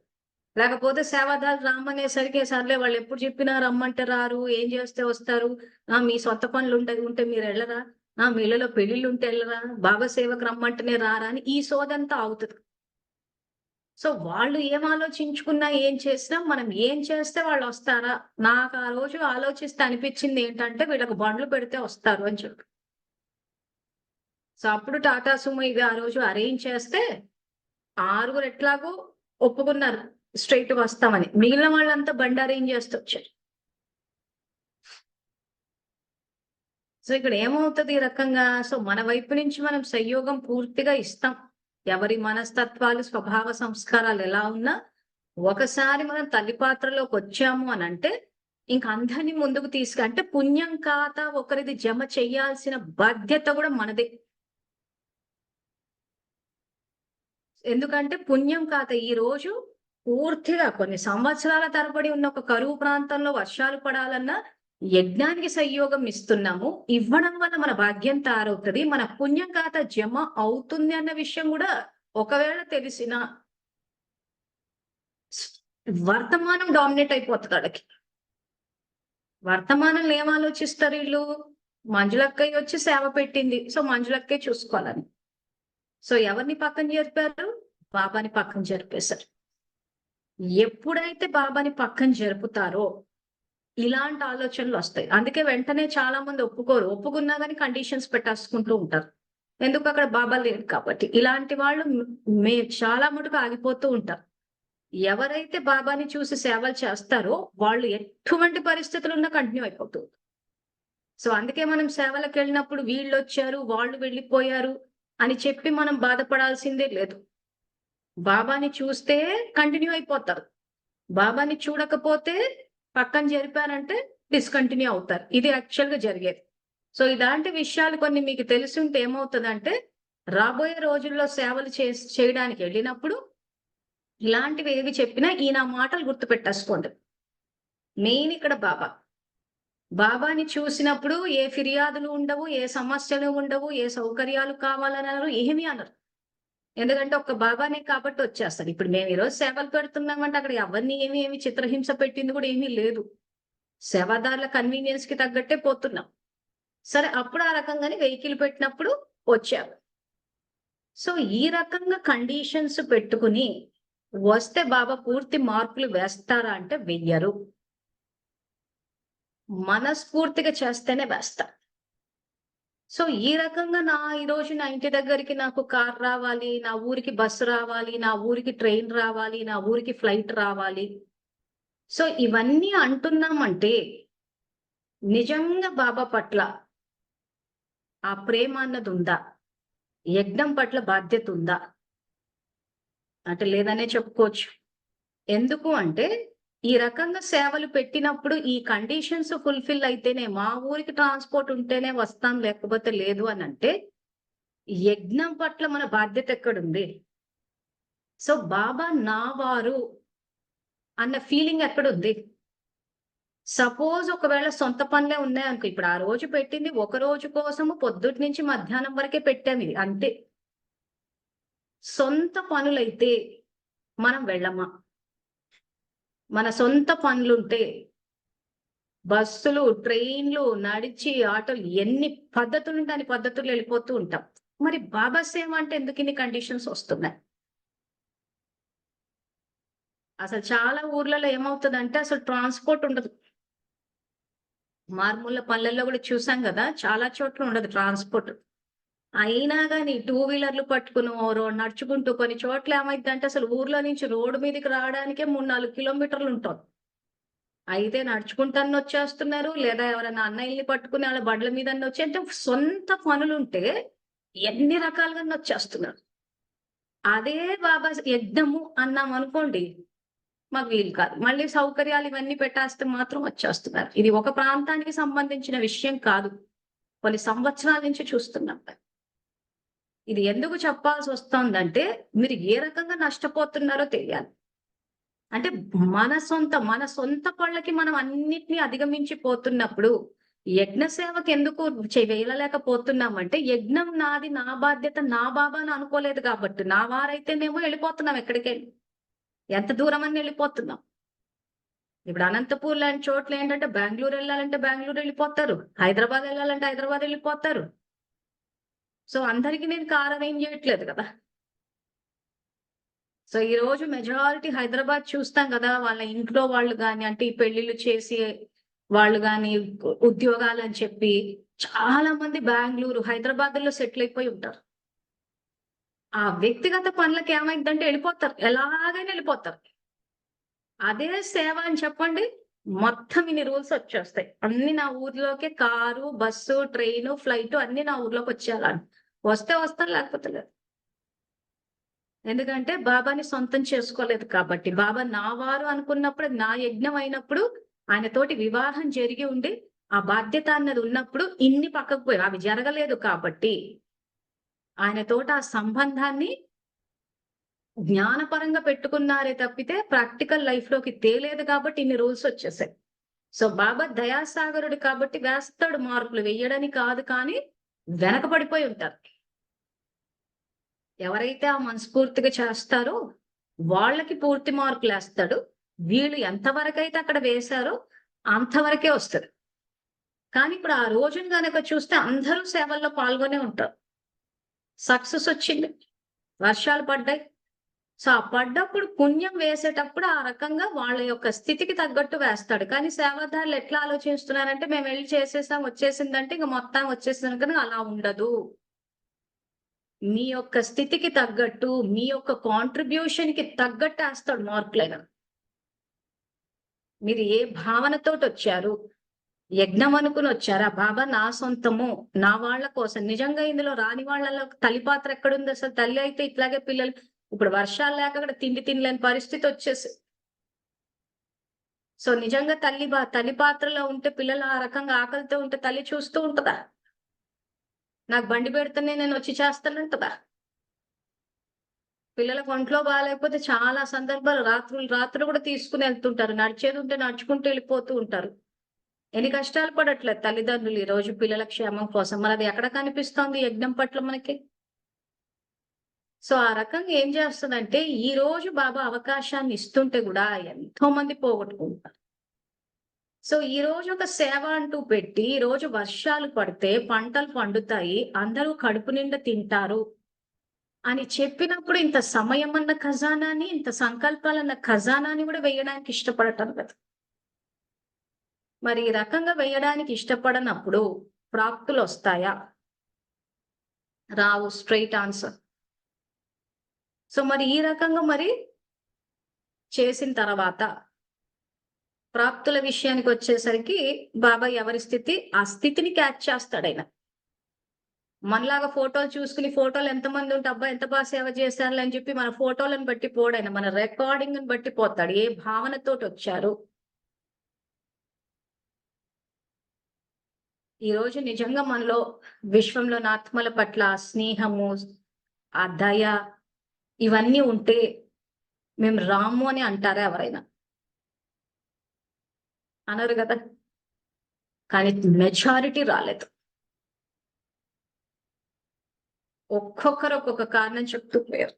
లేకపోతే సేవాదాలు రామనేసరికి సర్లే వాళ్ళు ఎప్పుడు చెప్పినా రమ్మంటే రారు, ఏం చేస్తే వస్తారు, మీ సొంత పనులు ఉంటే మీరు వెళ్ళరా, మీ ఇళ్ళలో పెళ్లిళ్ళు ఉంటే వెళ్ళరా, బాబా సేవకు రమ్మంటేనే రారా అని ఈ సోదంతా అవుతుంది. సో వాళ్ళు ఏం ఆలోచించుకున్నా, ఏం చేసినా మనం ఏం చేస్తే వాళ్ళొస్తారా? నాకు ఆ రోజు ఆలోచిస్తే అనిపించింది ఏంటంటే, వీళ్ళకి బండ్లు పెడితే వస్తారు అని చెప్పి. సో, అప్పుడు టాటా సుమో ఇవి ఆ రోజు అరేంజ్ చేస్తే, ఆరుగురు ఎట్లాగో ఒప్పుకున్నారు స్ట్రెయిట్‌గా వస్తామని. మిగిలిన వాళ్ళంతా బండి అరేంజ్ చేస్తొచ్చారు. సో, ఇక్కడ ఏమవుతది ఈ రకంగా? సో, మన వైపు నుంచి మనం సంయోగం పూర్తిగా ఇస్తాం. ఎవరి మనస్తత్వాలు, స్వభావ సంస్కారాలు ఎలా ఉన్నా, ఒకసారి మనం తల్లి పాత్రలోకొచ్చాము అనంటే, ఇంక అందరిని ముందుకు అంటే పుణ్యం ఖాతా ఒకరిది జమ చెయ్యాల్సిన బాధ్యత గూడా మనదే. ఎందుకంటే పుణ్యం ఖాతా ఈరోజు పూర్తిగా కొన్ని సంవత్సరాల తరబడి ఉన్న ఒక కరువు ప్రాంతంలో వర్షాలు పడాలన్నా యజ్ఞానికి సంయోగం ఇస్తున్నాము. ఇవ్వడం వల్ల మన భాగ్యం తయారవుతది. మన పుణ్యం ఖాతా జమ అవుతుంది అన్న విషయం గూడా ఒకవేళ తెలిసినా వర్తమానం డామినేట్ అయిపోతది ఆళ్ళకి. వర్తమానంలో ఏం ఆలోచిస్తారు ఈళ్ళు? మంజులక్కయ్య వచ్చి సేవ పెట్టింది. సో, మంజులక్కయ్య చూసుకోవాలని. సో, ఎవరిని పక్కన జరిపారు? బాబాని పక్కన జరిపేశారు. ఎప్పుడైతే బాబాని పక్కన జరుపుతారో, ఇలాంటి ఆలోచనలొస్తాయి. అందుకే వెంటనే చాలా మంది ఒప్పుకోరు. ఒప్పుకున్నా గాని కండిషన్స్ పెట్టేసుకుంటూ ఉంటారు. ఎందుకు అక్కడ బాబా లేరు కాబట్టి. ఇలాంటి వాళ్ళు చాలా మటుకు ఆగిపోతూ ఉంటారు. ఎవరైతే బాబాని చూసి సేవలు చేస్తారో, వాళ్ళు ఎటువంటి పరిస్థితులున్నా కంటిన్యూ అయిపోతూ. సో, అందుకే మనం సేవలకెళ్ళినప్పుడు వీళ్ళొచ్చారు, వాళ్ళు వెళ్ళిపోయారు అని చెప్పి మనం బాధపడాల్సిందే లేదు. బాబాని చూస్తే కంటిన్యూ అయిపోతారు. బాబాని చూడకపోతే పక్కన జరిపారంటే డిస్కంటిన్యూ అవుతారు. ఇది యాక్చువల్‌గా జరిగేది. సో, ఇలాంటి విషయాలు కొన్ని మీకు తెలిసుంటే ఏమవుతదంటే, రాబోయే రోజుల్లో సేవలు చేయడానికి ఎళ్ళినప్పుడు ఇలాంటివి ఏవి చెప్పినా ఈ నా మాటలు గుర్తుపెట్టేసుకోండి. మెయిన్ ఇక్కడ బాబా. బాబాని చూసినప్పుడు ఏ ఫిర్యాదులు ఉండవు, ఏ సమస్యలు ఉండవు, ఏ సౌకర్యాలు కావాలనరు, ఏమీ అనరు. ఎందుకంటే ఒక్క బాబానే కాబట్టి వచ్చేస్తారు. ఇప్పుడు మేము ఈరోజు సేవలు పెడుతున్నామంటే అక్కడ ఎవరిని ఏమి చిత్రహింస పెట్టింది కూడా ఏమీ లేదు. సేవాదారుల కన్వీనియన్స్‌కి తగ్గట్టే పోతున్నాం. సరే అప్పుడు ఆ రకంగానే వెహికల్ పెట్టినప్పుడు వచ్చారు. సో ఈ రకంగా కండిషన్స్ పెట్టుకుని వస్తే బాబా పూర్తి మార్పులు వేస్తారా అంటే వెయ్యరు. మనస్ఫూర్తిగా చేస్తేనే వేస్తా. సో ఈ రకంగా ఈరోజు నా ఇంటి దగ్గరికి నాకు కార్ రావాలి, నా ఊరికి బస్సు రావాలి, నా ఊరికి ట్రైన్ రావాలి, నా ఊరికి ఫ్లైట్ రావాలి. సో ఇవన్నీ అంటున్నామంటే నిజంగా బాబా పట్ల ఆ ప్రేమ అన్నది ఉందా? యజ్ఞం పట్ల బాధ్యత ఉందా? అంటే లేదనే చెప్పుకోవచ్చు. ఎందుకు అంటే ఈ రకంగా సేవలు పెట్టినప్పుడు ఈ కండిషన్స్ ఫుల్‌ఫిల్ అయితేనే మా ఊరికి ట్రాన్స్‌పోర్ట్ ఉంటేనే వస్తాం లేకపోతే లేదు అనంటే యజ్ఞం పట్ల మన బాధ్యత ఎక్కడుంది? సో బాబా నా వారు అన్న ఫీలింగ్ ఎక్కడుంది? సపోజ్ ఒకవేళ సొంత పనులే ఉన్నాయనుకో ఇప్పుడు ఆ రోజు పెట్టింది ఒక రోజు కోసము పొద్దుటి నుంచి మధ్యాహ్నం వరకే పెట్టామిది అంతే. సొంత పనులైతే మనం వెళ్ళమా? మన సొంత పనులుంటే బస్సులు, ట్రైన్‌లు, నడిచి, ఆటోలు ఎన్ని పద్ధతులుంటే అన్ని పద్ధతుల్లో వెళ్ళిపోతూ ఉంటాం. మరి బాబా సేవ అంటే ఎందుకిన్ని కండిషన్స్ వస్తున్నాయి? అసలు చాలా ఊర్లలో ఏమవుతదంటే అసలు ట్రాన్స్‌పోర్ట్ ఉండదు. మారుమూల పల్లెల్లో గూడా చూసాం గదా! చాలా చోట్ల ఉండదు ట్రాన్స్‌పోర్ట్. అయినా గాని టూ వీలర్‌లు పట్టుకునో, నడుచుకుంటూ కొన్ని చోట్ల ఏమైద్దంటే అసలు ఊర్లో నుంచి రోడ్డు మీదకి రావడానికే 3, 4 కిలోమీటర్లుంటోంది. అయితే నడుచుకుంటన్నా వచ్చేస్తున్నారు. లేదా ఎవరైనా అన్నయ్యల్ని పట్టుకుని ఆళ్ళ బండ్ల మీదన్నా వచ్చి అంటే సొంత పనులుంటే ఎన్ని రకాలుగానో వచ్చేస్తున్నారు. అదే బాబా యజ్ఞము అన్నామనుకోండి, మాకు వీలు కాదు. మళ్ళీ సౌకర్యాలు ఇవన్నీ పెట్టేస్తే మాత్రం వచ్చేస్తున్నారు. ఇది ఒక ప్రాంతానికి సంబంధించిన విషయం కాదు. కొన్ని సంవత్సరాల నుంచి చూస్తున్నాం. ఇది ఎందుకు చెప్పాల్సొస్తోందంటే, మీరు ఏ రకంగా నష్టపోతున్నారో తెలియాలి. అంటే మన సొంత పళ్ళకి మనం అన్నిటిని అధిగమించి పోతున్నప్పుడు, యజ్ఞ సేవకి ఎందుకు వెళ్ళలేకపోతున్నామంటే, యజ్ఞం నాది, నా బాధ్యత, నా బాబా అని అనుకోలేదు కాబట్టి. నా వారైతేనేమో వెళ్ళిపోతున్నాం ఎక్కడికెళ్ళి. ఎంత దూరమని వెళ్ళిపోతున్నాం. ఇప్పుడు అనంతపూర్ లాంటి చోట్ల ఏంటంటే, బెంగుళూరు వెళ్ళాలంటే బెంగుళూరు వెళ్ళిపోతారు. హైదరాబాద్ వెళ్ళాలంటే హైదరాబాద్ వెళ్ళిపోతారు. సో, అందరికి నేను కార్ అరేంజ్ చేయట్లేదు కదా! సో ఈ రోజు మెజారిటీ హైదరాబాద్ చూస్తాం కదా, వాళ్ళ ఇంట్లో వాళ్ళు గాని, అంటే ఈ పెళ్లిళ్ళు చేసి వాళ్ళు గాని, ఉద్యోగాలు అని చెప్పి చాలా మంది బెంగుళూరు, హైదరాబాద్ లో సెటిల్ అయిపోయి ఉంటారు. ఆ వ్యక్తిగత పనులకి ఏమైందంటే వెళ్ళిపోతారు, ఎలాగైనా వెళ్ళిపోతారు. అదే సేవ అని చెప్పండి, మొత్తం ఇన్ని రూల్స్ వచ్చేస్తాయి. అన్ని నా ఊర్లోకే, కారు, బస్సు, ట్రైన్, ఫ్లైట్ అన్ని నా ఊర్లోకి వచ్చేయాలని. వస్తే వస్తాను, లేకపోతే లేదు. ఎందుకంటే బాబాని సొంతం చేసుకోలేదు కాబట్టి. బాబా నా వారు అనుకున్నప్పుడు, నా యజ్ఞం అయినప్పుడు, ఆయనతోటి వివాహం జరిగి ఉండి, ఆ బాధ్యత అన్నది ఉన్నప్పుడు ఇన్ని పక్కకు పోయి అవి జరగలేదు కాబట్టి, ఆయనతోటి ఆ సంబంధాన్ని జ్ఞానపరంగా పెట్టుకున్నారే తప్పితే ప్రాక్టికల్ లైఫ్ లోకి తేలేదు కాబట్టి ఇన్ని రూల్స్ వచ్చేసాయి. సో బాబా దయాసాగరుడు కాబట్టి వేస్తాడు మార్పులు, వెయ్యడని కాదు, కానీ వెనకబడిపోయి ఉంటారు. ఎవరైతే ఆ మనస్ఫూర్తిగా చేస్తారో వాళ్ళకి పూర్తి మార్కులు వేస్తాడు. వీళ్ళు ఎంతవరకైతే అక్కడ వేశారో అంతవరకే వస్తది. కానీ ఇప్పుడు ఆ రోజున గనక చూస్తే అందరూ సేవల్లో పాల్గొనే ఉంటారు. సక్సెస్ వచ్చింది, వర్షాలు పడ్డాయి. సో ఆ పడ్డప్పుడు పుణ్యం వేసేటప్పుడు ఆ రకంగా వాళ్ళ యొక్క స్థితికి తగ్గట్టు వేస్తాడు. కానీ సేవాదారులు ఎట్లా ఆలోచిస్తున్నారంటే, మేము వెళ్ళి చేసేసాం వచ్చేసిందంటే ఇంక మొత్తం వచ్చేసింది కనుక అలా ఉండదు. మీ యొక్క స్థితికి తగ్గట్టు, మీ యొక్క కాంట్రిబ్యూషన్ కి తగ్గట్టు వేస్తాడు మార్కులైన. మీరు ఏ భావనతోటి వచ్చారు, యజ్ఞం అనుకుని వచ్చారా, బాబా నా సొంతము, నా వాళ్ళ కోసం. నిజంగా ఇందులో రాని వాళ్ళలో తల్లి పాత్ర ఎక్కడుంది అసలు? తల్లి అయితే ఇట్లాగే పిల్లలు, ఇప్పుడు వర్షాలు లేక అక్కడ తిండి తినలేని పరిస్థితి వచ్చేసి. సో నిజంగా తల్లి పాత్రలో ఉంటే, పిల్లలు ఆ రకంగా ఆకలితో ఉంటే తల్లి చూస్తూ ఉంటదా? నాకు బండి పెడితేనే నేను వచ్చి చేస్తానంటదా? పిల్లలకు ఒంట్లో బాగాలేకపోతే చాలా సందర్భాలు రాత్రులు కూడా తీసుకుని వెళ్తుంటారు. నడిచేది ఉంటే నడుచుకుంటూ వెళ్ళిపోతూ ఉంటారు. ఎన్ని కష్టాలు పడట్లేదు తల్లిదండ్రులు ఈ రోజు పిల్లల క్షేమం కోసం. మరి అది ఎక్కడ కనిపిస్తోంది యజ్ఞం పట్ల మనకి? సో ఆ రకంగా ఏం చేస్తుందంటే, ఈ రోజు బాబా అవకాశాన్ని ఇస్తుంటే కూడా ఎంతో మంది పోగొట్టుకుంటారు. సో ఈ రోజు ఒక సేవ అంటూ పెట్టి, ఈ రోజు వర్షాలు పడితే పంటలు పండుతాయి, అందరూ కడుపు నిండా తింటారు అని చెప్పినప్పుడు, ఇంత సమయం అన్న ఖజానాని, ఇంత సంకల్పాలన్న ఖజానాని కూడా వేయడానికి ఇష్టపడటం కదా. మరి ఈ రకంగా వేయడానికి ఇష్టపడనప్పుడు ప్రాప్తులు వస్తాయా? రావు, స్ట్రైట్ ఆన్సర్. సో మరి ఈ రకంగా మరి చేసిన తర్వాత ప్రాప్తుల విషయానికి వచ్చేసరికి, బాబా ఎవరి స్థితి, ఆ స్థితిని క్యాచ్ చేస్తాడు ఆయన. మనలాగా ఫోటోలు చూసుకుని, ఫోటోలు ఎంతమంది ఉంటే అబ్బా ఎంత బాగా సేవ చేశారు అని చెప్పి మన ఫోటోలను బట్టి పోడాయన, మన రికార్డింగ్ బట్టి పోతాడు. ఏ భావనతోటి వచ్చారు. ఈ రోజు నిజంగా మనలో విశ్వంలోని ఆత్మల పట్ల స్నేహము, ఆ దయ, ఇవన్నీ ఉంటే మేము రాము అని అంటారా ఎవరైనా? అనరు కదా. కానీ మెజారిటీ రాలేదు. ఒక్కొక్కరు ఒక్కొక్క కారణం చెప్తూ పోయారు.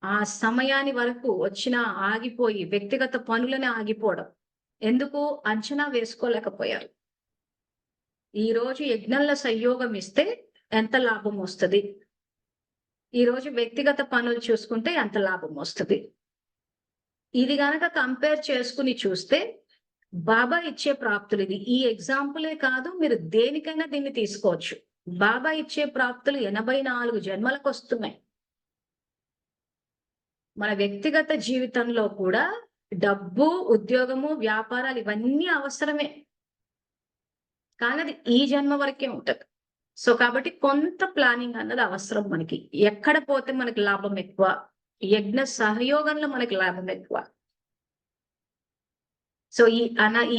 ఆ సమయాని వరకు వచ్చినా ఆగిపోయి, వ్యక్తిగత పనులనే ఆగిపోవడం. ఎందుకు? అంచనా వేసుకోలేకపోయారు. ఈ రోజు యజ్ఞంలో సంయోగం ఇస్తే ఎంత లాభం వస్తుంది, ఈ రోజు వ్యక్తిగత పనులు చూసుకుంటే ఎంత లాభం వస్తుంది. ఇది గనక కంపేర్ చేసుకుని చూస్తే బాబా ఇచ్చే ప్రాప్తులు ఇది. ఈ ఎగ్జాంపులే కాదు, మీరు దేనికైనా దీన్ని తీసుకోవచ్చు. బాబా ఇచ్చే ప్రాప్తులు 84 జన్మలకు వస్తున్నాయి. మన వ్యక్తిగత జీవితంలో కూడా డబ్బు, ఉద్యోగము, వ్యాపారాలు ఇవన్నీ అవసరమే. కానీ అది ఈ జన్మ వరకే ఉంటది. సో కాబట్టి కొంత ప్లానింగ్ అన్నది అవసరం మనకి. ఎక్కడ పోతే మనకి లాభం ఎక్కువ, యజ్ఞ సహయోగంలో మనకి లాభం ఎక్కువ. సో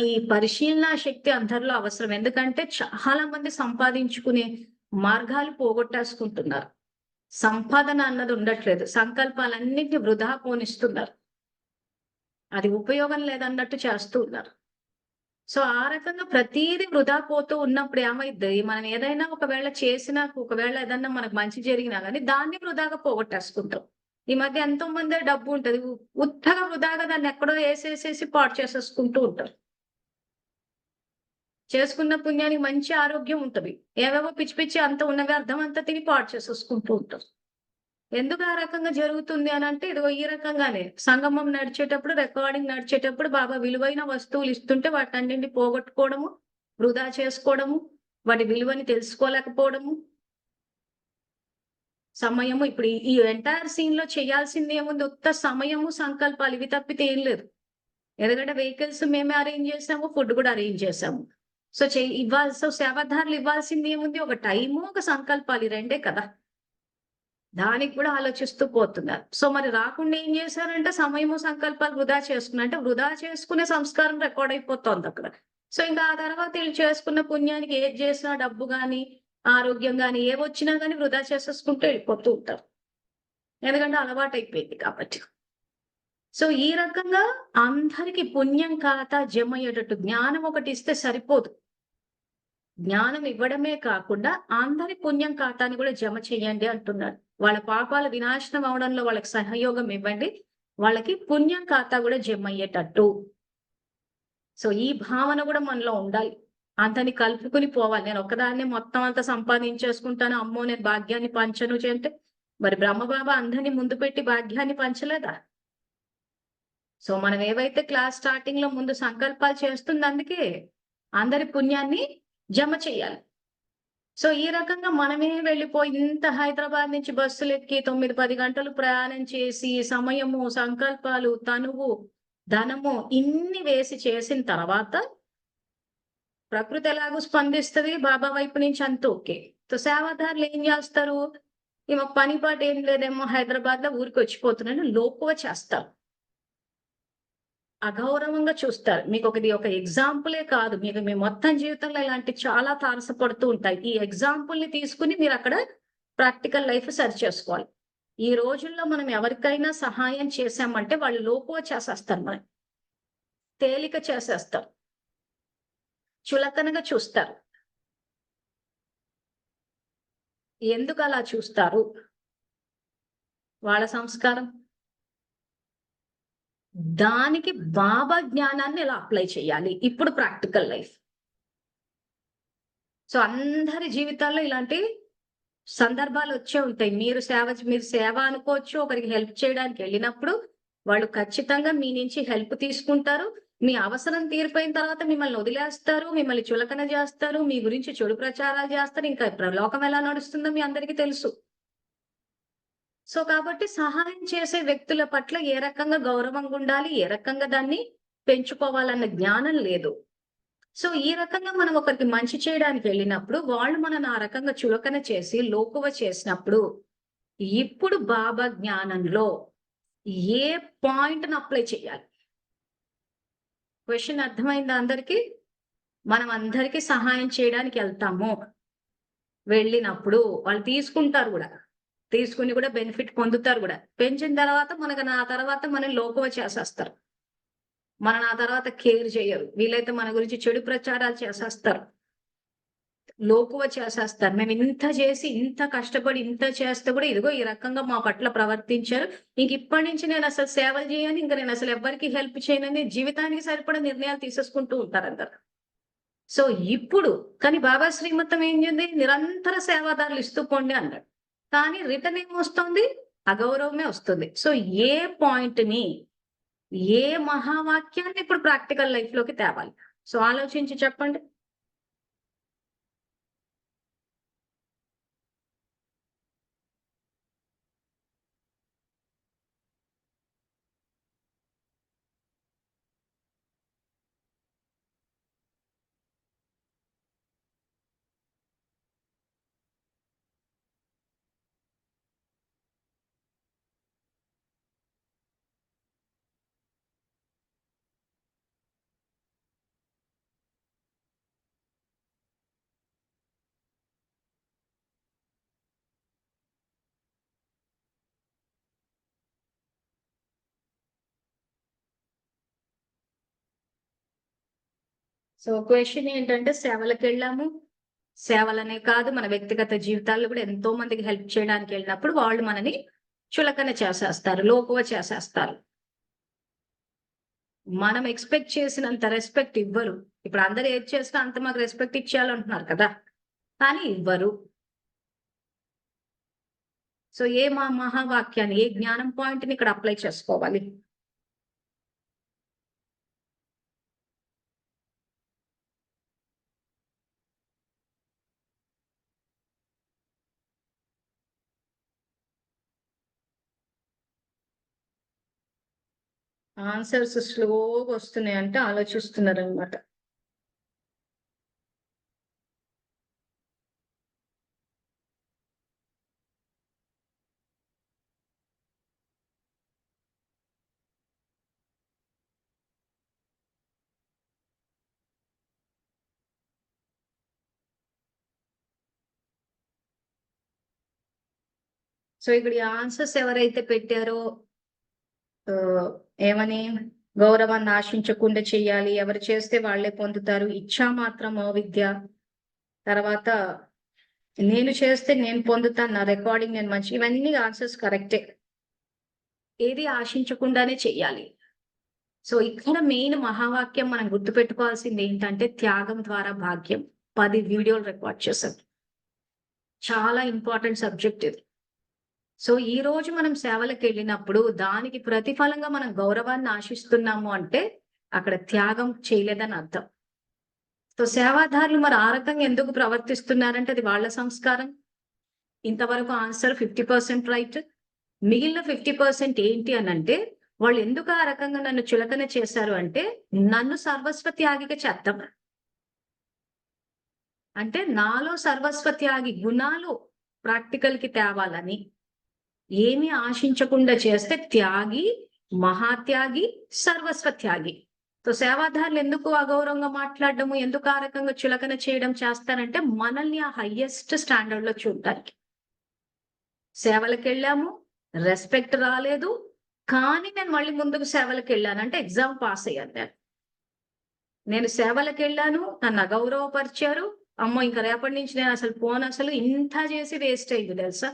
ఈ పరిశీలన శక్తి అందరిలో అవసరం. ఎందుకంటే చాలా మంది సంపాదించుకునే మార్గాలు పోగొట్టేసుకుంటున్నారు. సంపాదన అన్నది ఉండట్లేదు. సంకల్పాలన్నింటినీ వృధా పోనిస్తున్నారు. అది ఉపయోగం లేదన్నట్టు చేస్తూ ఉన్నారు. సో ఆ రకంగా ప్రతీది వృధా పోతూ ఉన్నప్పుడు ఏమైద్ది, మనం ఏదైనా ఒకవేళ చేసినా, ఒకవేళ ఏదన్నా మనకు మంచి జరిగినా గానీ దాన్ని వృధాగా పోగొట్టేసుకుంటాం. ఈ మధ్య ఎంతో మంది డబ్బు ఉంటది, ఉత్తగా వృధాగా దాన్ని ఎక్కడో వేసేసేసి పాడు చేసేసుకుంటూ ఉంటారు. చేసుకున్న పుణ్యానికి మంచి ఆరోగ్యం ఉంటది, ఏవేవో పిచ్చి పిచ్చి అంత ఉన్నవి అర్థం అంతా తిని పాడు చేసేసుకుంటూ ఉంటారు. ఎందుకు ఆ రకంగా జరుగుతుంది అని అంటే ఇదిగో ఈ రకంగానే సంగమం నడిచేటప్పుడు రికార్డింగ్ నడిచేటప్పుడు బాబా విలువైన వస్తువులు ఇస్తుంటే వాటన్నింటిని పోగొట్టుకోవడము, వృధా చేసుకోవడము, వాటి విలువని తెలుసుకోలేకపోవడము, సమయము ఇప్పుడు ఈ ఎంటైర్ సీన్ లో చేయాల్సింది ఏముంది? ఉత్త సమయము, సంకల్పాలు ఇవి తప్పితే ఏం లేదు. ఎందుకంటే వెహికల్స్ మేమే అరేంజ్ చేసాము, ఫుడ్ కూడా అరేంజ్ చేసాము. సో సేవాదారులు ఇవ్వాల్సింది ఏముంది? ఒక టైము, ఒక సంకల్పాలు ఈ రెండే కదా! దానికి కూడా ఆలోచిస్తూ పోతున్నారు. సో మరి రాకుండా ఏం చేశారంటే సమయము, సంకల్పాలు వృధా చేసుకున్నారు. అంటే వృధా చేసుకునే సంస్కారం రికార్డ్ అయిపోతోంది అక్కడ. సో ఇంకా ఆ తర్వాత వీళ్ళు చేసుకున్న పుణ్యానికి ఏది చేసినా డబ్బు గాని, ఆరోగ్యం గాని ఏవొచ్చినా గాని వృధా చేసేసుకుంటూ వెళ్ళిపోతూ ఉంటారు. ఎందుకంటే అలవాటైపోయింది కాబట్టి. సో ఈ రకంగా అందరికి పుణ్యం ఖాతా జమ అయ్యేటట్టు జ్ఞానం ఒకటి ఇస్తే సరిపోదు. జ్ఞానం ఇవ్వడమే కాకుండా అందరి పుణ్యం ఖాతాని కూడా జమ చేయండి అంటున్నాడు. వాళ్ళ పాపాల వినాశనం అవడంలో వాళ్ళకి సహయోగం ఇవ్వండి. వాళ్ళకి పుణ్యం ఖాతా కూడా జమ అయ్యేటట్టు. సో ఈ భావన కూడా మనలో ఉండాలి. అంతని కలుపుకుని పోవాలి. నేను ఒక్కదాన్నే మొత్తం అంతా సంపాదించేసుకుంటాను. అమ్మో నేను భాగ్యాన్ని పంచను అంటే మరి బ్రహ్మబాబా అందరినీ ముందు పెట్టి భాగ్యాన్ని పంచలేదా? సో మనం ఏవైతే క్లాస్ స్టార్టింగ్ లో ముందు సంకల్పాలు చేస్తుంది అందుకే అందరి పుణ్యాన్ని జమ చేయాలి. సో ఈ రకంగా మనమే వెళ్ళిపోయి ఇంత హైదరాబాద్ నుంచి బస్సులు ఎక్కి 9-10 గంటలు ప్రయాణం చేసి సమయము, సంకల్పాలు, తనువు, ధనము ఇన్ని వేసి చేసిన తర్వాత ప్రకృతి ఎలాగో స్పందిస్తది. బాబా వైపు నుంచి అంత ఓకే. సో సేవాదారులు ఏం చేస్తారు? ఈమె పని పాటు ఏం లేదేమో హైదరాబాద్ లో ఊరికి వచ్చిపోతున్నాను లోకువ చేస్తారు. అగౌరవంగా చూస్తారు. ఒక ఎగ్జాంపులే కాదు. మీకు మీ మొత్తం జీవితంలో ఇలాంటి చాలా తారసపడుతూ ఉంటాయి. ఈ ఎగ్జాంపుల్‌ని తీసుకొని మీరక్కడ ప్రాక్టికల్ లైఫ్ సరి చేసుకోవాలి. ఈ రోజుల్లో మనం ఎవరికైనా సహాయం చేశామంటే వాళ్ళు లోకువ చేసేస్తారు మనని. తేలిక చేసేస్తారు. చులకనగా చూస్తారు. ఎందుకలా చూస్తారు? వాళ్ళ సంస్కారం. దానికి బాబా జ్ఞానాన్ని ఎలా అప్లై చేయాలి? ఇప్పుడు ప్రాక్టికల్ లైఫ్. సో అందరి జీవితాల్లో ఇలాంటి సందర్భాలు వచ్చే ఉంటాయి. మీరు సేవ అనుకోవచ్చు. ఒకరికి హెల్ప్ చేయడానికి వెళ్ళినప్పుడు వాళ్ళు ఖచ్చితంగా మీ నుంచి హెల్ప్ తీసుకుంటారు. మీ అవసరం తీరిపోయిన తర్వాత మిమ్మల్ని వదిలేస్తారు. మిమ్మల్ని చులకన చేస్తారు. మీ గురించి చెడు ప్రచారాలు చేస్తారు. ఇంకా లోకం ఎలా నడుస్తుందో మీ అందరికీ తెలుసు. సో కాబట్టి సహాయం చేసే వ్యక్తుల పట్ల ఏ రకంగా గౌరవంగా ఉండాలి? ఏ రకంగా దాన్ని పెంచుకోవాలన్న జ్ఞానం లేదు. సో ఈ రకంగా మనం ఒకరికి మంచి చేయడానికి వెళ్ళినప్పుడు వాళ్ళు మనల్ని ఆ రకంగా చులకన చేసి లోకువ చేసినప్పుడు ఇప్పుడు బాబా జ్ఞానంలో ఏ పాయింట్‌ని అప్లై చేయాలి? క్వెషన్ అర్థమైందా అందరికి? మనం అందరికీ సహాయం చేయడానికి వెళ్తాము. వెళ్ళినప్పుడు వాళ్ళు తీసుకుంటారు గూడా. తీసుకొని కూడా బెనిఫిట్ పొందుతారు గూడా. పెంచిన తర్వాత ఆ తర్వాత మనల్ని లోకువ చేసేస్తారు. మనల్ని ఆ తర్వాత కేర్ చేయరు. వీలైతే మన గురించి చెడు ప్రచారాలు చేసేస్తారు. లోకువ చేసేస్తారు. మేము ఇంత చేసి, ఇంత కష్టపడి, ఇంత చేస్తే కూడా ఇదిగో ఈ రకంగా మా పట్ల ప్రవర్తించారు. ఇప్పటి నుంచి నేను అసలు సేవలు చేయను. నేను అసలు ఎవ్వరికీ హెల్ప్ చేయనని జీవితానికి సరిపడా నిర్ణయాలు తీసేసుకుంటూ ఉంటారందరు. సో ఇప్పుడు కానీ బాబా శ్రీమతం ఏంది? నిరంతర సేవాదారులు ఇస్తూ పోండి అన్నాడు. కానీ రిటర్న్ ఏమొస్తుంది? అగౌరవమే వస్తుంది. సో ఏ పాయింట్‌ని, ఏ మహావాక్యాన్ని ఇప్పుడు ప్రాక్టికల్ లైఫ్‌లోకి తేవాలి? సో ఆలోచించి చెప్పండి. సో క్వెషన్ ఏంటంటే సేవలకెళ్ళాము. సేవలనే కాదు మన వ్యక్తిగత జీవితాల్లో కూడా ఎంతో మందికి హెల్ప్ చేయడానికి వెళ్ళినప్పుడు వాళ్ళు మనని చులకన చేసేస్తారు. లోకువ చేసేస్తారు. మనం ఎక్స్‌పెక్ట్ చేసినంత రెస్పెక్ట్ ఇవ్వరు. ఇప్పుడు అందరూ ఏది చేసినా అంత మాకు రెస్పెక్ట్ ఇచ్చేయాలంటున్నారు కదా! కానీ ఇవ్వరు. సో ఏ మహావాక్యాన్ని, ఏ జ్ఞానం పాయింట్ ని ఇక్కడ అప్లై చేసుకోవాలి? ఆన్సర్స్ స్లోగా వస్తున్నాయి అంటే ఆలోచిస్తున్నారు అనమాట. సో ఇక్కడ ఈ ఆన్సర్స్ ఎవరైతే పెట్టారో ఏమని, గౌరవాన్ని ఆశించకుండా చెయ్యాలి, ఎవరు చేస్తే వాళ్ళే పొందుతారు, ఇచ్చా మాత్రం విద్య, తర్వాత నేను చేస్తే నేను పొందుతాను, నా రికార్డింగ్ నేను మంచి, ఇవన్నీ ఆన్సర్స్ కరెక్టే. ఏది ఆశించకుండానే చెయ్యాలి. సో ఇక్కడ మెయిన్ మహావాక్యం మనం గుర్తుపెట్టుకోవాల్సింది ఏంటంటే త్యాగం ద్వారా భాగ్యం. 10 వీడియోలు రికార్డ్ చేశాం. చాలా ఇంపార్టెంట్ సబ్జెక్ట్ ఇది. సో ఈ రోజు మనం సేవలకు వెళ్ళినప్పుడు దానికి ప్రతిఫలంగా మనం గౌరవాన్ని ఆశిస్తున్నాము అంటే అక్కడ త్యాగం చేయలేదని అర్థం. సో సేవాదారులు మరి ఆ రకంగా ఎందుకు ప్రవర్తిస్తున్నారంటే అది వాళ్ళ సంస్కారం. ఇంతవరకు ఆన్సర్ 50% రైట్. మిగిలిన 50% ఏంటి అని అంటే వాళ్ళు ఎందుకు ఆ రకంగా నన్ను చులకన చేశారు అంటే నన్ను సర్వస్వ త్యాగిగా చేద్దాం, అంటే నాలో సర్వస్వ త్యాగి గుణాలు ప్రాక్టికల్ కి తేవాలని, ఏమి ఆశించకుండా చేస్తే త్యాగి, మహాత్యాగి, సర్వస్వ త్యాగి. సో సేవాదారులు ఎందుకు అగౌరవంగా మాట్లాడడము, ఎందుకు ఆ రకంగా చులకన చేయడం చేస్తారంటే మనల్ని ఆ హైయెస్ట్ స్టాండర్డ్ లో చూడటానికి. సేవలకు వెళ్ళాము, రెస్పెక్ట్ రాలేదు, కానీ నేను మళ్ళీ ముందుకు సేవలకు వెళ్ళాను అంటే ఎగ్జామ్ పాస్ అయ్యాను. నేను సేవలకు వెళ్ళాను, నన్ను అగౌరవపరిచారు, అమ్మో ఇంకా రేపటి నుంచి నేను అసలు పోను, అసలు ఇంత చేసి వేస్ట్ అయింది తెలుసా,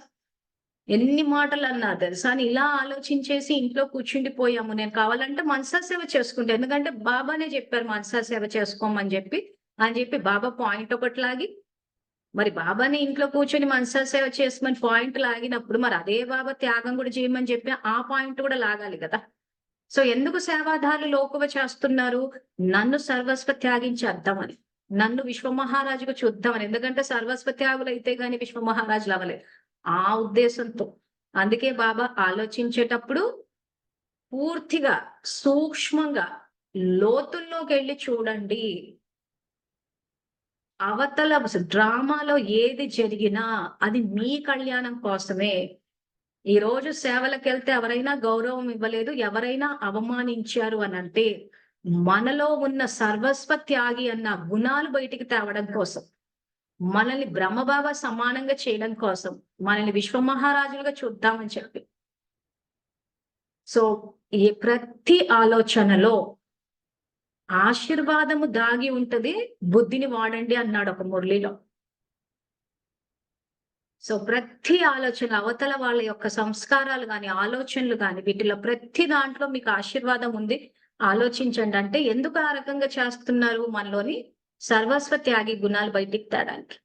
ఎన్ని మాటలు అన్నారు తెలుసా అని ఇలా ఆలోచించేసి ఇంట్లో కూర్చుండిపోయాము. నేను కావాలంటే మనసా సేవ చేసుకుంటా, ఎందుకంటే బాబానే చెప్పారు మనసా సేవ చేసుకోమని చెప్పి బాబా పాయింట్ ఒకటి లాగి, మరి బాబాని ఇంట్లో కూర్చొని మనసా సేవ చేసుకోమని పాయింట్ లాగినప్పుడు మరి అదే బాబా త్యాగం కూడా చేయమని చెప్పి ఆ పాయింట్ కూడా లాగాలి కదా. సో ఎందుకు సేవాదారులు లోకువ చేస్తున్నారు? నన్ను సర్వస్వ త్యాగించేద్దామని, నన్ను విశ్వమహారాజుగా చూద్దామని. ఎందుకంటే సర్వస్వ త్యాగులు అయితే గాని విశ్వమహారాజులు అవ్వలేదు ఆ ఉద్దేశంతో. అందుకే బాబా ఆలోచించేటప్పుడు పూర్తిగా సూక్ష్మంగా లోతుల్లోకి వెళ్ళి చూడండి. అవతల డ్రామాలో ఏది జరిగినా అది మీ కళ్యాణం కోసమే. ఈ రోజు సేవలకు వెళ్తే ఎవరైనా గౌరవం ఇవ్వలేదు, ఎవరైనా అవమానించారు అని అంటే మనలో ఉన్న సర్వస్వ త్యాగి అన్న గుణాలు బయటికి తేవడం కోసం, మనల్ని బ్రహ్మబాబా సమానంగా చేయడం కోసం, మనల్ని విశ్వమహారాజులుగా చూద్దామని చెప్పి. సో ఈ ప్రతి ఆలోచనలో ఆశీర్వాదము దాగి ఉంటది, బుద్ధిని వాడండి అన్నాడు ఒక మురళిలో. సో ప్రతి ఆలోచన, అవతల వాళ్ళ యొక్క సంస్కారాలు గాని, ఆలోచనలు గాని, వీటిలో ప్రతి దాంట్లో మీకు ఆశీర్వాదం ఉంది, ఆలోచించండి. అంటే ఎందుకు ఆ రకంగా చేస్తున్నారు? మనలోని సర్వస్వ త్యాగి గుణాలు బయటికి తేడానికి.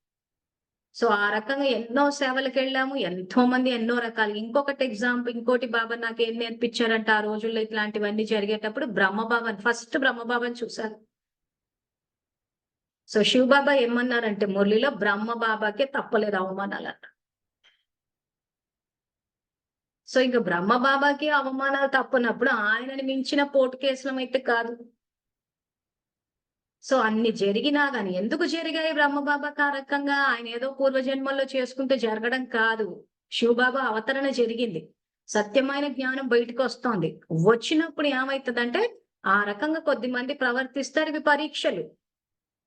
సో ఆ రకంగా ఎన్నో సేవలకు వెళ్ళాము, ఎంతో మంది ఎన్నో రకాలు. ఇంకొకటి ఎగ్జాంపుల్, ఇంకోటి బాబా నాకు ఏం నేర్పించారంటే ఆ రోజుల్లో ఇట్లాంటివన్నీ జరిగేటప్పుడు బ్రహ్మబాబాని, ఫస్ట్ బ్రహ్మబాబాని చూశారు. సో శివబాబా ఏమన్నారంటే మురళిలో బ్రహ్మబాబాకే తప్పలేదు అవమానాలట. సో ఇంకా బ్రహ్మబాబాకి అవమానాలు తప్పనప్పుడు ఆయనని మించిన పోటు కేసులం అయితే కాదు. సో అన్ని జరిగినా గాని ఎందుకు జరిగాయి బ్రహ్మబాబాకి ఆ రకంగా? ఆయన ఏదో పూర్వజన్మల్లో చేసుకుంటే జరగడం కాదు. శివబాబా అవతరణ జరిగింది, సత్యమైన జ్ఞానం బయటకు వస్తోంది. వచ్చినప్పుడు ఏమైతుందంటే ఆ రకంగా కొద్ది మంది ప్రవర్తిస్తారు, ఇవి పరీక్షలు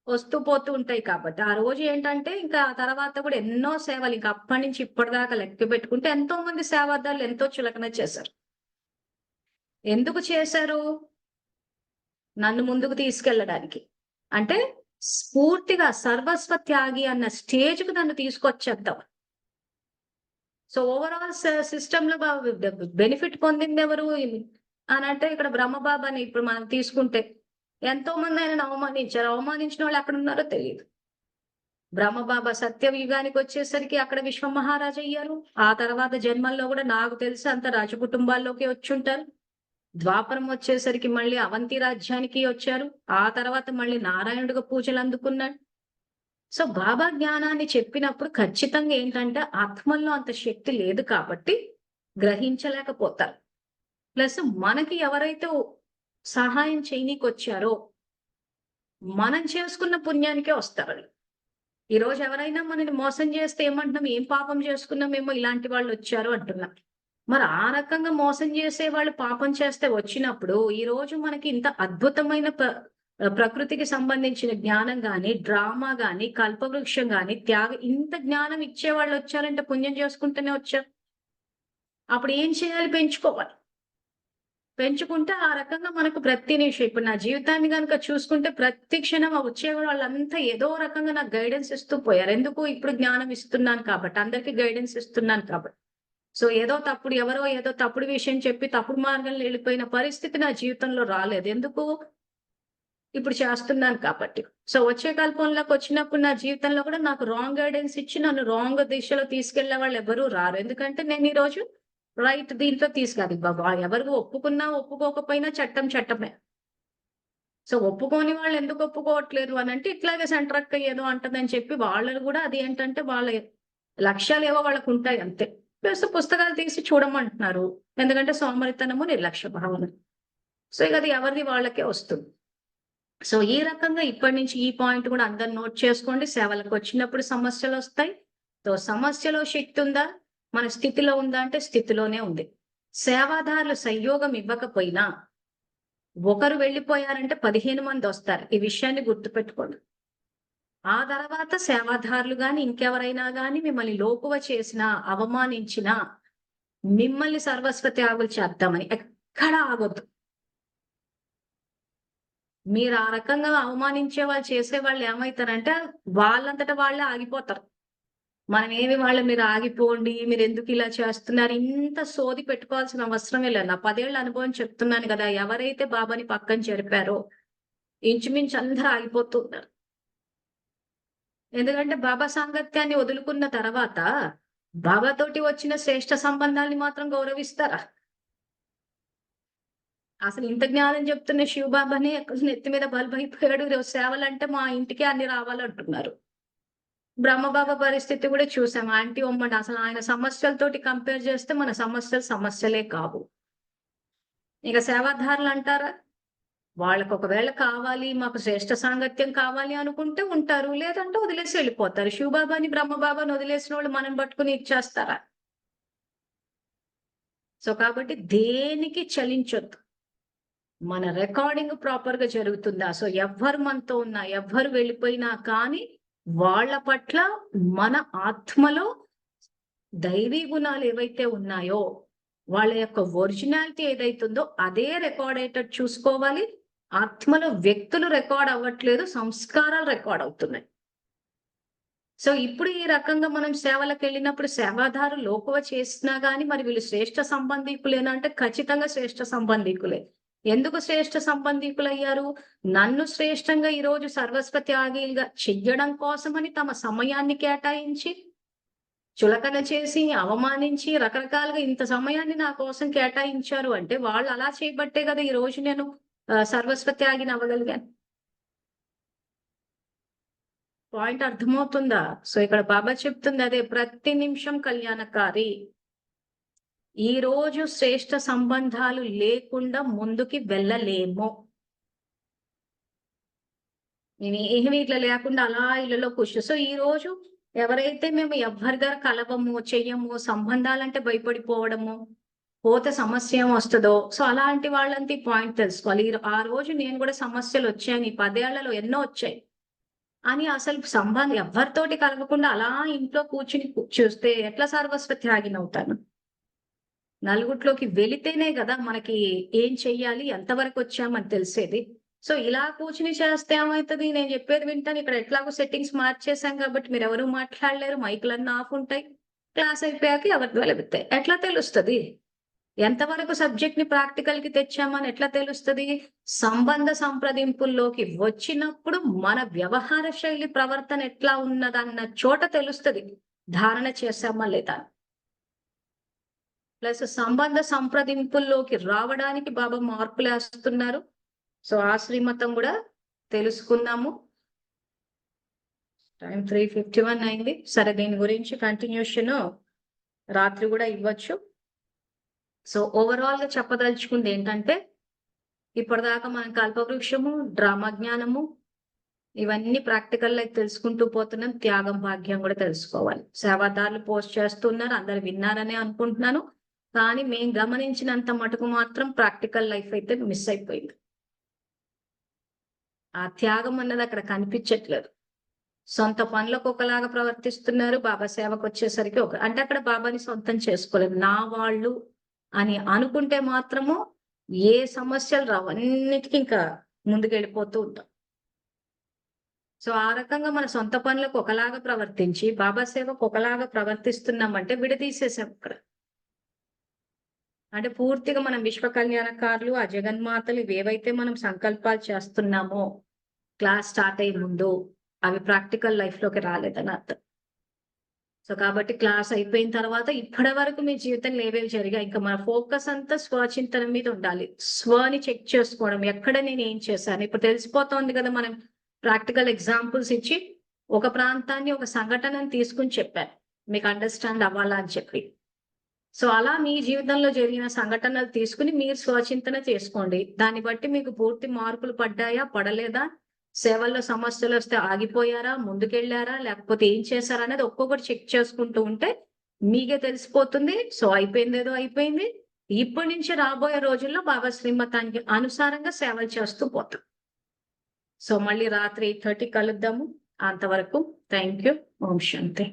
వస్తూ పోతూ ఉంటాయి. కాబట్టి ఆ రోజు ఏంటంటే ఇంకా ఆ తర్వాత కూడా ఎన్నో సేవలు, ఇంకా అప్పటి నుంచి ఇప్పటిదాకా లెక్క పెట్టుకుంటే ఎంతో మంది సేవాదారులు ఎంతో చులకన చేశారు. ఎందుకు చేశారు? నన్ను ముందుకు తీసుకెళ్ళడానికి, అంటే స్ఫూర్తిగా సర్వస్వ త్యాగి అన్న స్టేజ్ కు నన్ను తీసుకొచ్చేద్దాం. సో ఓవరాల్ సిస్టమ్ లో బెనిఫిట్ పొందింది ఎవరు అని అంటే ఇక్కడ బ్రహ్మబాబాని ఇప్పుడు మనం తీసుకుంటే ఎంతో మంది ఆయనను అవమానించారు. అవమానించిన వాళ్ళు ఎక్కడ ఉన్నారో తెలియదు. బ్రహ్మబాబా సత్యయుగానికి వచ్చేసరికి అక్కడ విశ్వ మహారాజు అయ్యారు. ఆ తర్వాత జన్మల్లో కూడా నాకు తెలిసి అంత రాజకుటుంబాల్లోకి వచ్చుంటారు. ద్వాపరం వచ్చేసరికి మళ్ళీ అవంతి రాజ్యానికి వచ్చారు. ఆ తర్వాత మళ్ళీ నారాయణుడిగా పూజలు అందుకున్నాడు. సో బాబా జ్ఞానాన్ని చెప్పినప్పుడు ఖచ్చితంగా ఏంటంటే ఆత్మల్లో అంత శక్తి లేదు కాబట్టి గ్రహించలేకపోతారు. ప్లస్ మనకి ఎవరైతే సహాయం చేయనీకొచ్చారో మనం చేసుకున్న పుణ్యానికే వస్తారు. ఈ రోజు ఎవరైనా మనని మోసం చేస్తే ఏమంటున్నాం, ఏం పాపం చేసుకున్నామేమో ఇలాంటి వాళ్ళు వచ్చారు అంటున్నాం. మరి ఆ రకంగా మోసం చేసే వాళ్ళు పాపం చేస్తే వచ్చినప్పుడు ఈ రోజు మనకి ఇంత అద్భుతమైన ప్రకృతికి సంబంధించిన జ్ఞానం గాని, డ్రామా గాని, కల్పవృక్షం గాని, ఇంత జ్ఞానం ఇచ్చే వాళ్ళు వచ్చారంటే పుణ్యం చేసుకుంటూనే వచ్చారు. అప్పుడు ఏం చేయాలి? పెంచుకోవాలి. పెంచుకుంటే ఆ రకంగా మనకు ప్రతి నిమిషం ఇప్పుడు నా జీవితాన్ని గనుక చూసుకుంటే ప్రతి క్షణం వచ్చే వాళ్ళంతా ఏదో రకంగా నాకు గైడెన్స్ ఇస్తూ పోయారు. ఎందుకు? ఇప్పుడు జ్ఞానం ఇస్తున్నాను కాబట్టి, అందరికీ గైడెన్స్ ఇస్తున్నాను కాబట్టి. సో ఏదో తప్పుడు ఎవరో ఏదో తప్పుడు విషయం చెప్పి తప్పుడు మార్గంలో వెళ్ళిపోయిన పరిస్థితి నా జీవితంలో రాలేదు. ఎందుకు? ఇప్పుడు చేస్తున్నాను కాబట్టి. సో వచ్చే కల్పంలోకి వచ్చినప్పుడు నా జీవితంలో కూడా నాకు రాంగ్ గైడెన్స్ ఇచ్చి నన్ను రాంగ్ దిశలో తీసుకెళ్లే వాళ్ళు ఎవరూ రారు. ఎందుకంటే నేను ఈ రోజు రైట్ దీంట్లో తీసుకెళ్ళాలి. బాబా ఎవరు ఒప్పుకున్నా ఒప్పుకోకపోయినా చట్టం చట్టమే. సో ఒప్పుకోని వాళ్ళు ఎందుకు ఒప్పుకోవట్లేదు అని అంటే ఇట్లాగే సెంటర్ అక్క ఏదో అంటదని చెప్పి వాళ్ళు కూడా అది ఏంటంటే వాళ్ళ లక్ష్యాలు ఏవో వాళ్ళకు ఉంటాయి అంతే. ప్లస్ పుస్తకాలు తీసి చూడమంటున్నారు. ఎందుకంటే సోమరితనము, నిర్లక్ష్య భావన. సో ఇక అది ఎవరిది వాళ్ళకే వస్తుంది. సో ఈ రకంగా ఇప్పటి నుంచి ఈ పాయింట్ కూడా అందరు నోట్ చేసుకోండి. సేవలకు వచ్చినప్పుడు సమస్యలు వస్తాయి. సో సమస్యలో శక్తి ఉందా? మన స్థితిలో ఉందా అంటే స్థితిలోనే ఉంది. సేవాదారులు సంయోగం ఇవ్వకపోయినా ఒకరు వెళ్ళిపోయారంటే 15 మంది వస్తారు. ఈ విషయాన్ని గుర్తుపెట్టుకోండి. ఆ తర్వాత సేవాదారులు గాని ఇంకెవరైనా గాని మిమ్మల్ని లోకువ చేసినా, అవమానించినా, మిమ్మల్ని సర్వస్వ త్యాగులు చేద్దామని ఎక్కడా ఆగొద్దు. మీరు ఆ రకంగా అవమానించే వాళ్ళు చేసేవాళ్ళు ఏమైతారంటే వాళ్ళంతట వాళ్ళే ఆగిపోతారు. మనమేమి వాళ్ళ మీరు ఆగిపోండి, మీరెందుకు ఇలా చేస్తున్నారు, ఇంత సోది పెట్టుకోవాల్సిన అవసరమే లేదు. నా 10 ఏళ్ల అనుభవం చెప్తున్నాను కదా! ఎవరైతే బాబాని పక్కన జరిపారో ఇంచుమించు అందరూ ఆగిపోతూ ఉన్నారు. ఎందుకంటే బాబా సాంగత్యాన్ని వదులుకున్న తర్వాత బాబాతోటి వచ్చిన శ్రేష్ఠ సంబంధాల్ని మాత్రం గౌరవిస్తారా? అసలు ఇంత జ్ఞానం చెప్తున్న శివబాబానే నెత్తి మీద బల్బయిపోయాడు. ఈరోజు సేవలంటే మా ఇంటికే అన్ని రావాలంటున్నారు. బ్రహ్మబాబా పరిస్థితి కూడా చూసాం. ఆంటీ ఉమ్మడి అసలు ఆయన సమస్యలతోటి కంపేర్ చేస్తే మన సమస్యలు సమస్యలే కావు. ఇక సేవాదారులు అంటారా? వాళ్ళకి ఒకవేళ కావాలి, మాకు శ్రేష్ఠ సాంగత్యం కావాలి అనుకుంటే ఉంటారు. లేదంటే వదిలేసి వెళ్ళిపోతారు. శివబాబాని, బ్రహ్మబాబాని వదిలేసిన వాళ్ళు మనం పట్టుకుని ఇచ్చేస్తారా? సో కాబట్టి దేనికి చలించొద్దు. మన రికార్డింగ్ ప్రాపర్ గా జరుగుతుందా? సో ఎవ్వరు మనతో ఉన్నా, ఎవ్వరు వెళ్ళిపోయినా కానీ వాళ్ళ పట్ల మన ఆత్మలో దైవీ గుణాలు ఏవైతే ఉన్నాయో వాళ్ళ యొక్క ఒరిజినాలిటీ ఏదైతుందో అదే రికార్డ్ అయ్యేటట్టు చూసుకోవాలి. ఆత్మలో వ్యక్తులు రికార్డ్ అవ్వట్లేదు, సంస్కారాలు రికార్డ్ అవుతున్నాయి. సో ఇప్పుడు ఈ రకంగా మనం సేవలకు వెళ్ళినప్పుడు సేవాదారు లోకువ చేసినా గానీ మరి వీళ్ళు శ్రేష్ఠ సంబంధికులేనా అంటే ఖచ్చితంగా శ్రేష్ఠ సంబంధికులే. ఎందుకు శ్రేష్ఠ సంబంధికులయ్యారు? నన్ను శ్రేష్టంగా ఈరోజు సర్వస్వ త్యాగిగా చెయ్యడం కోసమని తమ సమయాన్ని కేటాయించి చులకన చేసి, అవమానించి రకరకాలుగా ఇంత సమయాన్ని నా కోసం కేటాయించారు అంటే వాళ్ళు అలా చేయబట్టే కదా ఈ రోజు నేను సర్వస్వ త్యాగిని అవ్వగలిగాను. పాయింట్ అర్థమవుతుందా? సో ఇక్కడ బాబా చెప్తుంది అదే, ప్రతి నిమిషం కళ్యాణకారి. ఈ రోజు శ్రేష్ఠ సంబంధాలు లేకుండా ముందుకి వెళ్ళలేము. నేను ఏమి ఇట్లా లేకుండా అలా ఇళ్ళలో కూర్చో. సో ఈ రోజు ఎవరైతే మేము ఎవ్వరి దగ్గర కలవము, చెయ్యము, సంబంధాలంటే భయపడిపోవడము, పోతే సమస్య ఏం వస్తుందో, సో అలాంటి వాళ్ళంతా ఈ పాయింట్ తెలుసుకోవాలి. ఆ రోజు నేను కూడా సమస్యలు వచ్చాయని 10 ఏళ్లలో ఎన్నో వచ్చాయి అని అసలు సంబంధం ఎవరితోటి కలవకుండా అలా ఇంట్లో కూర్చుని చూస్తే ఎట్లా సర్వస్వ త్యాగినవుతాను? నలుగుట్లోకి వెళితేనే కదా మనకి ఏం చెయ్యాలి, ఎంతవరకు వచ్చామని తెలిసేది. సో ఇలా కూర్చుని చేస్తే ఏమవుతుంది? నేను చెప్పేది వింటాను. ఇక్కడ ఎట్లాగో సెట్టింగ్స్ మార్చేసాం కాబట్టి మీరు ఎవరు మాట్లాడలేరు, మైకులన్నీ ఆఫ్ ఉంటాయి. క్లాస్ అయిపోయాక ఎవరిది వెలుగుతాయి. ఎట్లా తెలుస్తుంది? ఎంతవరకు సబ్జెక్ట్ ని ప్రాక్టికల్ కి తెచ్చామని ఎట్లా తెలుస్తుంది? సంబంధ సంప్రదింపుల్లోకి వచ్చినప్పుడు మన వ్యవహార శైలి ప్రవర్తన ఎట్లా ఉన్నదన్న చోట తెలుస్తుంది ధారణ చేశామా లేదా. ప్లస్ సంబంధ సంప్రదింపుల్లోకి రావడానికి బాబా మార్పులు వేస్తున్నారు. సో ఆ శ్రీమతం కూడా తెలుసుకుందాము. టైం 3:51 అయింది. సరే, దీని గురించి కంటిన్యూషన్ రాత్రి కూడా ఇవ్వచ్చు. సో ఓవరాల్ గా చెప్పదలుచుకుంది ఏంటంటే, ఇప్పటిదాకా మనం కల్పవృక్షము, డ్రామా జ్ఞానము, ఇవన్నీ ప్రాక్టికల్ లైఫ్ తెలుసుకుంటూ పోతున్నాం. త్యాగం భాగ్యం కూడా తెలుసుకోవాలి. సేవాదారులు పోస్ట్ చేస్తున్నారు, అందరు విన్నారనే అనుకుంటున్నాను. కానీ మేము గమనించినంత మటుకు మాత్రం ప్రాక్టికల్ లైఫ్ అయితే మిస్ అయిపోయింది. ఆ త్యాగం అన్నది అక్కడ కనిపించట్లేదు. సొంత పనులకు ఒకలాగా ప్రవర్తిస్తున్నారు, బాబా సేవకు వచ్చేసరికి అంటే అక్కడ బాబాని సొంతం చేసుకోలేదు. నా వాళ్ళు అని అనుకుంటే మాత్రము ఏ సమస్యలు రావు, అన్నిటికీ ఇంకా ముందుకెళ్ళిపోతూ ఉంటాం. సో ఆ రకంగా మన సొంత పనులకు ఒకలాగా ప్రవర్తించి బాబా సేవకు ఒకలాగా ప్రవర్తిస్తున్నామంటే విడదీసేసాం ఇక్కడ. అంటే పూర్తిగా మనం విశ్వ కళ్యాణకారులు, ఆ జగన్మాతలు ఏవైతే మనం సంకల్పాలు చేస్తున్నామో క్లాస్ స్టార్ట్ అయ్యే ముందు, అవి ప్రాక్టికల్ లైఫ్ లోకి రాలేదని అర్థం. సో కాబట్టి క్లాస్ అయిపోయిన తర్వాత ఇప్పటి వరకు మీ జీవితంలో ఏవేవి జరిగాయి, ఇంకా మన ఫోకస్ అంతా స్వచింతన మీద ఉండాలి. స్వని చెక్ చేసుకోవడం, ఎక్కడ నేను ఏం చేశాను. ఇప్పుడు తెలిసిపోతోంది కదా, మనం ప్రాక్టికల్ ఎగ్జాంపుల్స్ ఇచ్చి ఒక ప్రాంతాన్ని, ఒక సంఘటనను తీసుకుని చెప్పాను మీకు అండర్స్టాండ్ అవ్వాలా అని చెప్పి. సో అలా మీ జీవితంలో జరిగిన సంఘటనలు తీసుకుని మీరు స్వచింతన చేసుకోండి. దాన్ని బట్టి మీకు పూర్తి మార్పులు పడ్డాయా, పడలేదా, సేవల్లో సమస్యలు వస్తే ఆగిపోయారా, ముందుకెళ్లారా, లేకపోతే ఏం చేశారా అనేది ఒక్కొక్కటి చెక్ చేసుకుంటూ ఉంటే మీకే తెలిసిపోతుంది. సో అయిపోయిందేదో అయిపోయింది. ఇప్పటి నుంచి రాబోయే రోజుల్లో బాబా శ్రీమతానికి అనుసారంగా సేవలు చేస్తూ పోతాం. సో మళ్ళీ రాత్రి 8:30 కలుద్దాము. అంతవరకు థ్యాంక్ యూ. Om Shanti.